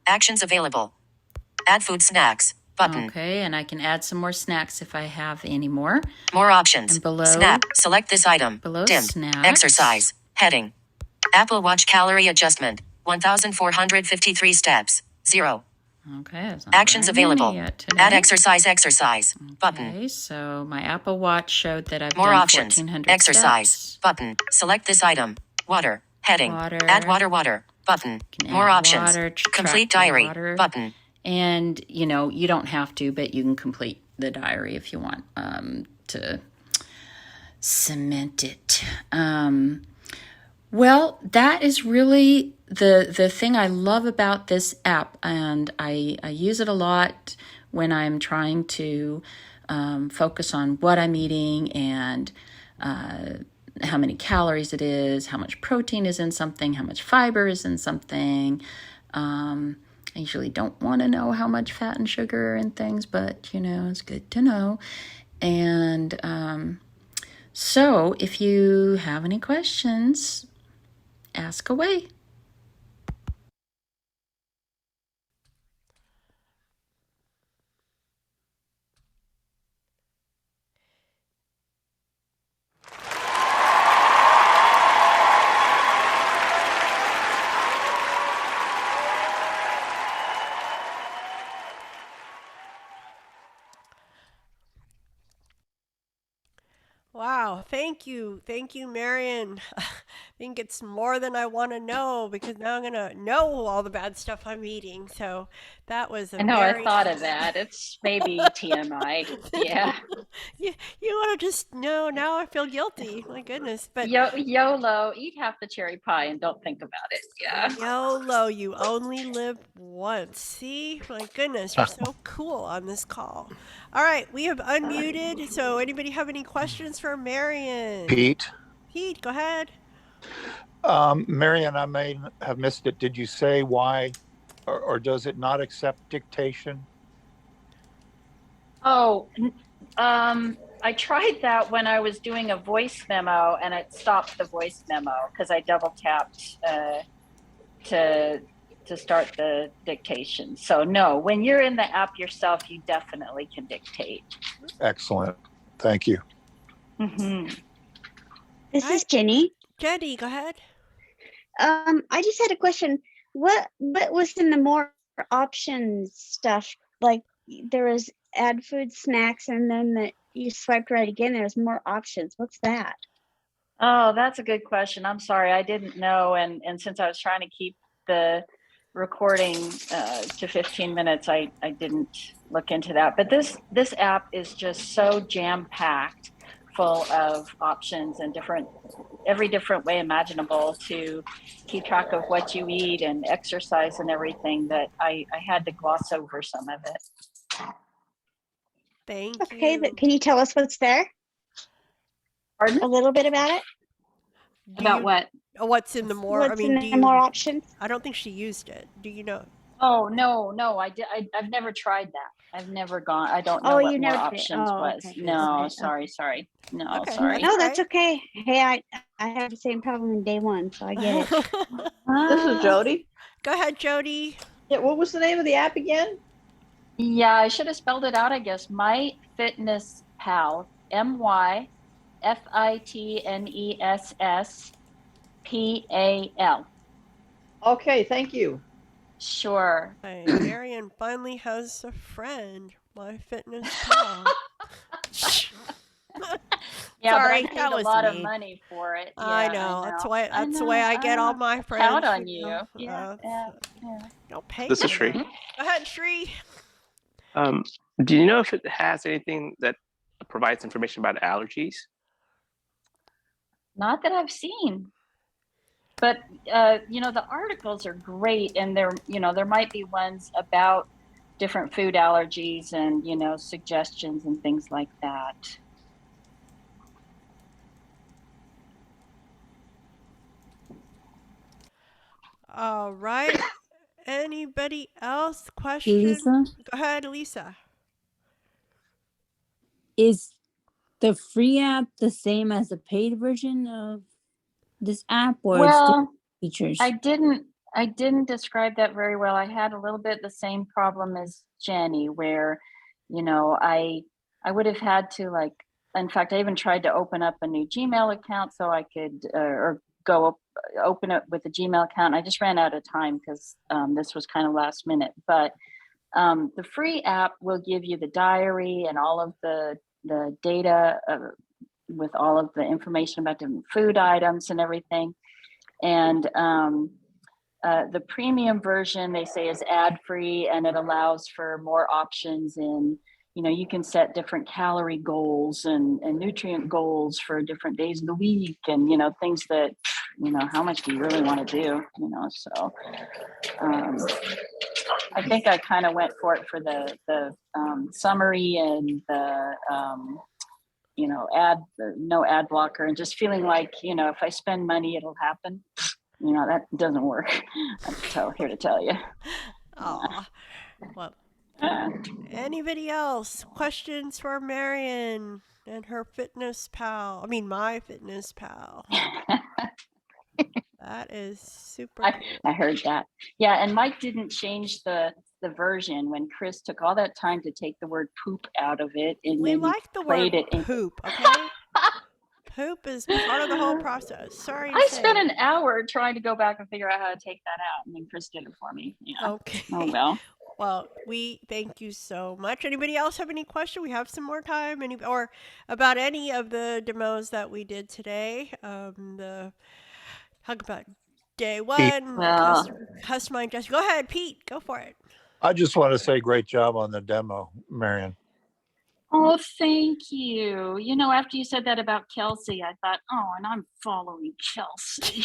Actions available. Add food snacks. Button. Okay, and I can add some more snacks if I have any more. More options. And below, Snap. Select this item. below Dimmed. snacks. Exercise. Heading. Apple Watch calorie adjustment. 1,453 steps. 0. Okay, that's not Actions very many available. yet today. Add exercise. Button. Okay, so my Apple Watch showed that I've More done options. 1,400 Exercise. steps. Button. Select this item. Water. Heading. Water. Add water. Button. Can More add options. water, Complete track the diary. water. Button. And, you don't have to, but you can complete the diary if you want to cement it. Well, that is really the thing I love about this app, and I use it a lot when I'm trying to focus on what I'm eating and how many calories it is, how much protein is in something, how much fiber is in something. I usually don't want to know how much fat and sugar and things, but, it's good to know. And so if you have any questions, ask away. Wow, thank you. Thank you, Marian. I think it's more than I want to know because now I'm going to know all the bad stuff I'm eating. So that was a I know, I very... thought of that. It's maybe TMI. Yeah. you want to just know, now I feel guilty. My goodness. But YOLO, eat half the cherry pie and don't think about it. Yeah. YOLO, you only live once. See? My goodness, you're so cool on this call. All right, we have unmuted. So anybody have any questions for Marian? Pete. Pete, go ahead. Marian, I may have missed it. Did you say why, or does it not accept dictation? Oh, I tried that when I was doing a voice memo and it stopped the voice memo because I double tapped to start the dictation. So no, when you're in the app yourself, you definitely can dictate. Excellent. Thank you. This is Jenny. Jenny, go ahead. I just had a question. What was in the more options stuff? Like there was add food, snacks, and then you swiped right again. There's more options. What's that? Oh, that's a good question. I'm sorry, I didn't know. And since I was trying to keep the recording to 15 minutes, I didn't look into that. But this app is just so jam-packed, full of options and every different way imaginable to keep track of what you eat and exercise and everything that I had to gloss over some of it. Thank you. Okay, but can you tell us what's there? Pardon? A little bit about it? About what? What's in the more? What's in the more options? I don't think she used it. Do you know? Oh, no, I've never tried that. I've never gone. I don't know what more options was. Okay. No, Okay. sorry. No, Okay. sorry. No, that's okay. Hey, I have the same problem in day one, so I get it. This is Jody. Go ahead, Jody. Yeah, what was the name of the app again? Yeah, I should have spelled it out, I guess. My Fitness Pal, MyFitnessPal. Okay, thank you. Sure. Hey, Marian finally has a friend. My Fitness Pal. Yeah, Sorry, but I paid that a was lot me. of money for it. I Yeah, know. That's I the way I get all my friends. Count on you. Yeah. Don't pay This me is Shri. enough. Go ahead, Shri. Do you know if it has anything that provides information about allergies? Not that I've seen. But the articles are great, and there might be ones about different food allergies and suggestions and things like that. All right. Anybody else? Question? Lisa? Go ahead, Lisa. Is the free app the same as the paid version of this app, or it's different features? I didn't describe that very well. I had a little bit the same problem as Jenny, where I would have had to, like, in fact, I even tried to open up a new Gmail account so I could or go open it with a Gmail account. I just ran out of time because this was kind of last minute. But the free app will give you the diary and all of the data with all of the information about different food items and everything. And the premium version, they say, is ad-free, and it allows for more options in, you can set different calorie goals and nutrient goals for different days of the week, and, things that, how much do you really want to do, so I think I kind of went for it for the summary and the, no ad blocker, and just feeling like, if I spend money, it'll happen. That doesn't work. I'm here to tell you. Aw. Well, anybody else? Questions for Marian and her Fitness Pal? I mean, My Fitness Pal. That is super cool. I heard that. Yeah, and Mike didn't change the version when Chris took all that time to take the word poop out of it. And we then like the word poop, okay? Poop is part of the whole process. Sorry to I say. spent an hour trying to go back and figure out how to take that out, and then Chris did it for me. Yeah. Okay. Oh well. Well, we thank you so much. Anybody else have any question? We have some more time. Or about any of the demos that we did today. Talk about day Pete, one, Well, customize. Just go ahead, Pete. Go for it. I just want to say great job on the demo, Marian. oh, thank you. You know, after you said that about Kelsey, I thought, oh, and I'm following Kelsey.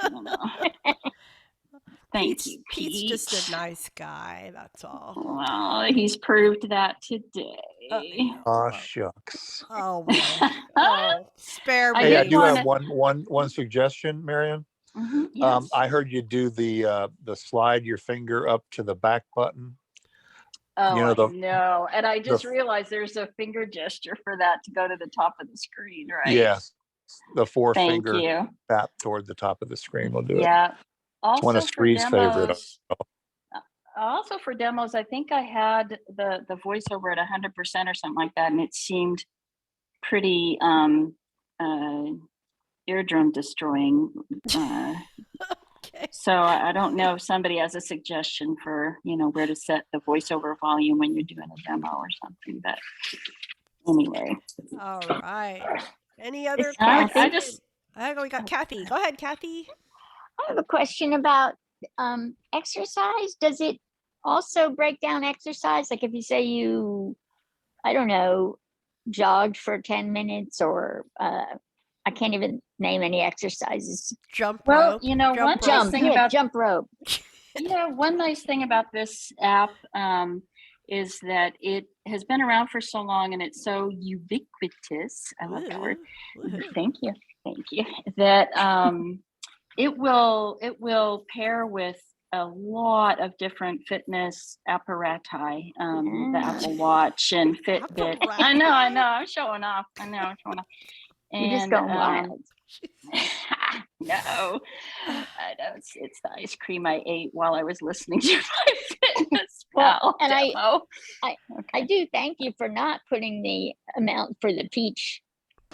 You know. Thank you, Pete. Pete's just a nice guy. That's all. Well, he's proved that today. Aw, shucks. Oh boy. Oh, spare me. Hey, I do have one suggestion, Marian. Yes. I heard you do the slide your finger up to the back button. Oh, You know, I know. And I just realized there's a finger gesture for that to go to the top of the screen, right? Yes, the Thank finger you. tap toward the top of the screen will do it. Yeah. It's one of Sri's favorite. Also for demos, I think I had the voiceover at 100% or something like that, and it seemed pretty eardrum destroying. So I don't know if somebody has a suggestion for, you know, where to set the voiceover volume when you're doing a demo or something. But anyway. All right. Any other I we got Kathy. Go ahead, Kathy. I have a question about exercise. Does it also break down exercise? Like if you say you, I don't know, jogged for 10 minutes or I can't even name any exercises. Jump Well, rope. you know, one nice thing about jump rope. Yeah, one nice thing about this app is that it has been around for so long and it's so ubiquitous. I love that word. Thank you. That it will pair with a lot of different fitness apparati, the Apple Watch and Fitbit. I know, I'm showing off. And, You're just going wild. No, I know it's the ice cream I ate while I was listening to my fitness pal and demo. I do thank you for not putting the amount for the peach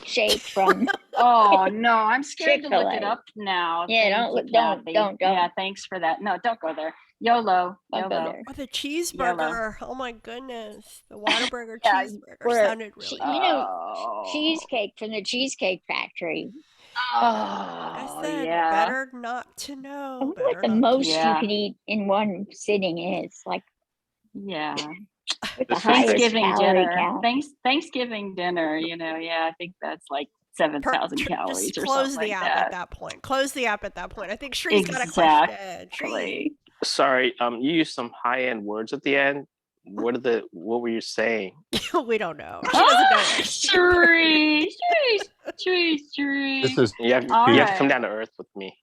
shake from. Oh no, I'm scared to look Chick-fil-A. it up now. Yeah, Thank you, don't. Kathy. Yeah, thanks for that. No, don't go there. YOLO. Don't go YOLO. there. Oh, the cheeseburger. Oh my goodness. The Whataburger Yeah, cheeseburger sounded really good. You know, cheesecake from the Cheesecake Factory. I said better not to know. I wonder what the most you can eat in one sitting is. Like, yeah. With the highest Thanksgiving calorie dinner. count. Thanksgiving dinner, you know, I think that's like 7,000 calories Just or close something the like app that. at that point. Close the app at that point. I think Sri's got a question. Sri. Sorry, you used some high-end words at the end. What were you saying? We don't know. She doesn't know. Sri. This is you have to come down to earth with me.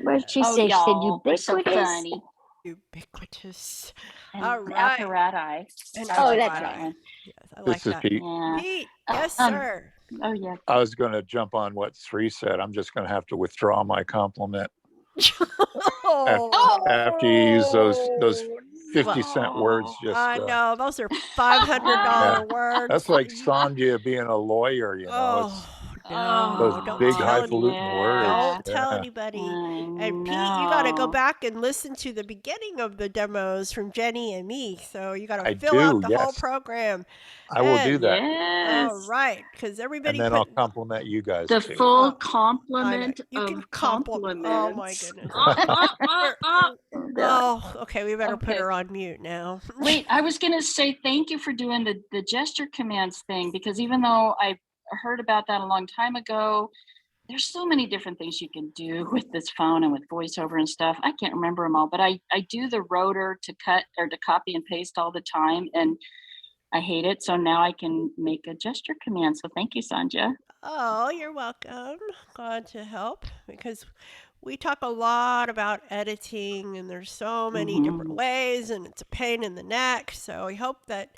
What she say? She said ubiquitous. So funny. Ubiquitous. And All right. apparati. Oh, that's right. Yes, I like This is that. Pete. Yeah. Pete, yes, sir. Oh yeah. I was going to jump on what Sri said. I'm just going to have to withdraw my compliment. After you use those 50-cent words, just I know those are $500 words. That's like Sandhya being a lawyer, you know. Those big highfalutin words. Don't tell anybody. And Pete, you got to go back and listen to the beginning of the demos from Jenni and me. So you got to fill out the whole program. I will do that. All right, because everybody. And then I'll compliment you guys. The too. full complement you can of compliments. Oh my goodness. Okay. We better put her on mute now. Wait, I was gonna say thank you for doing the gesture commands thing, because even though I heard about that a long time ago, there's so many different things you can do with this phone and with VoiceOver and stuff. I can't remember them all, but I do the rotor to cut or to copy and paste all the time, and I hate it. So now I can make a gesture command. So thank you, Sandhya. Oh, you're welcome. Glad to help, because we talk a lot about editing and there's so many different ways and it's a pain in the neck. So we hope that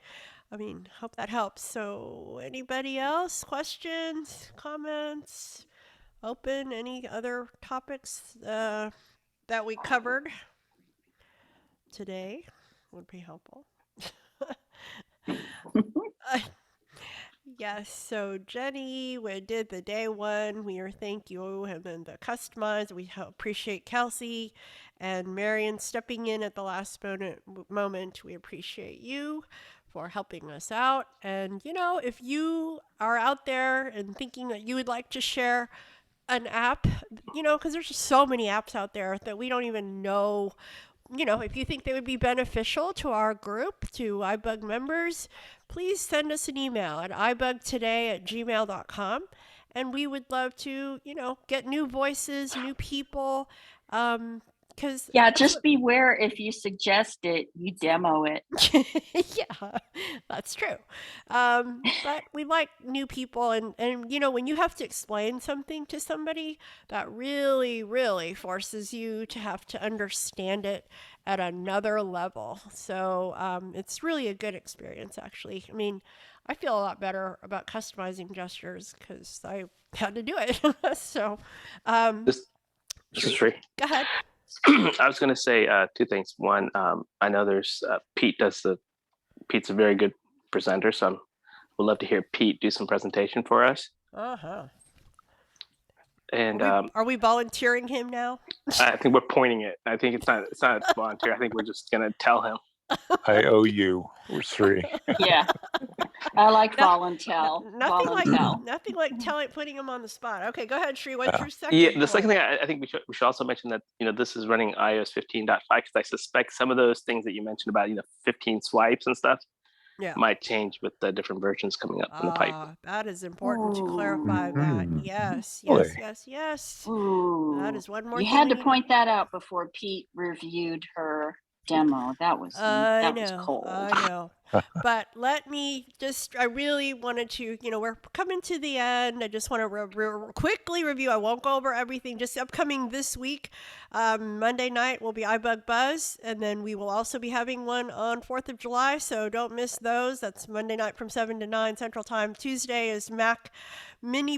helps. So anybody else? Questions, comments, open, any other topics that we covered today would be helpful. Yes, so Jenny, we did the day one. We are thank you, and then the customize. We appreciate Kelsey and Marian stepping in at the last moment. We appreciate you for helping us out. And if you are out there and thinking that you would like to share an app, because there's just so many apps out there that we don't even know. If you think they would be beneficial to our group, to iBUG members, please send us an email at ibugtoday@gmail.com. And we would love to, get new voices, new people. Because just beware if you suggest it, you demo it. Yeah, that's true. But we like new people, and when you have to explain something to somebody, that really, really forces you to have to understand it at another level. So it's really a good experience, actually. I mean, I feel a lot better about customizing gestures because I had to do it. So this is free. Go ahead. I was going to say two things. One, I know there's Pete's a very good presenter, so we'd love to hear Pete do some presentation for us. Uh-huh. And are we volunteering him now? I think we're pointing it. I think it's not volunteer. I think we're just going to tell him. I owe you. We're three. Yeah. I like volunteer. Nothing like putting him on the spot. Okay, go ahead, Sri. What's your second? Yeah, the second thing I think we should also mention that this is running iOS 15.5 because I suspect some of those things that you mentioned about 15 swipes and stuff might change with the different versions coming up in the pipe. That is important to clarify that. Yes. Ooh. That is one more thing. You had to point that out before Pete reviewed her demo. That was cold. I know. But let me I really wanted to, we're coming to the end. I just want to quickly review. I won't go over everything. Just upcoming this week, Monday night will be iBUG Buzz, and then we will also be having one on 4th of July, so don't miss those. That's Monday night from 7 to 9 Central Time. Tuesday is iBUG Mini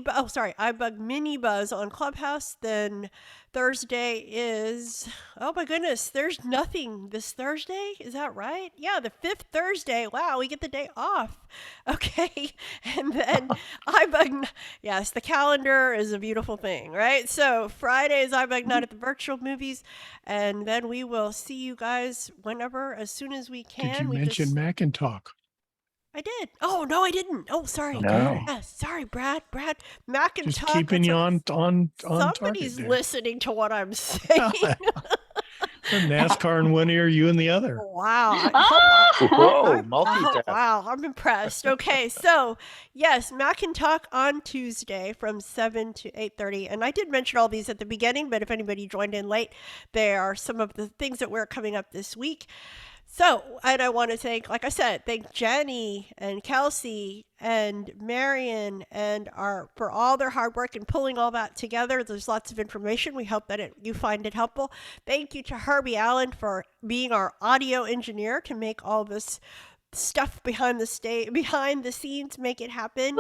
Buzz on Clubhouse. Then Thursday is, oh my goodness, there's nothing this Thursday. Is that right? Yeah, the 5th Thursday. Wow, we get the day off. Okay. And then iBUG, yes, the calendar is a beautiful thing, right? So Friday is iBUG Night at the Virtual Movies. And then we will see you guys whenever, as soon as we can. Did you mention Mac and Talk? I did. Oh, no, I didn't. Oh, sorry. No. Yeah, sorry, Brad. Mac and Just Talk. keeping you on Somebody's listening to what I'm saying. NASCAR in one ear, you in the other. Wow. Whoa, multitask. Wow, I'm impressed. Okay, so yes, Mac and Talk on Tuesday from 7 to 8:30. And I did mention all these at the beginning, but if anybody joined in late, there are some of the things that we're coming up this week. So, and I want to thank Jenni and Kelsey and Marian and for all their hard work in pulling all that together. There's lots of information. We hope that you find it helpful. Thank you to Herbie Allen for being our audio engineer to make all this stuff behind the scenes, make it happen.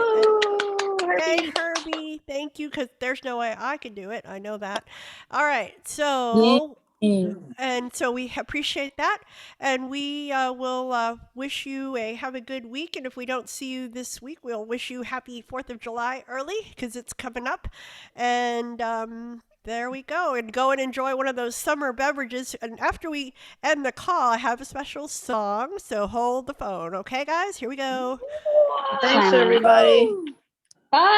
Hey, Herbie, thank you, because there's no way I could do it. I know that. All right, so... And so we appreciate that, and we will wish you have a good week. And if we don't see you this week, we'll wish you happy 4th of July early because it's coming up. And there we go. And go and enjoy one of those summer beverages. And after we end the call, I have a special song. So hold the phone, okay, guys? Here we go. Thanks, everybody. Bye.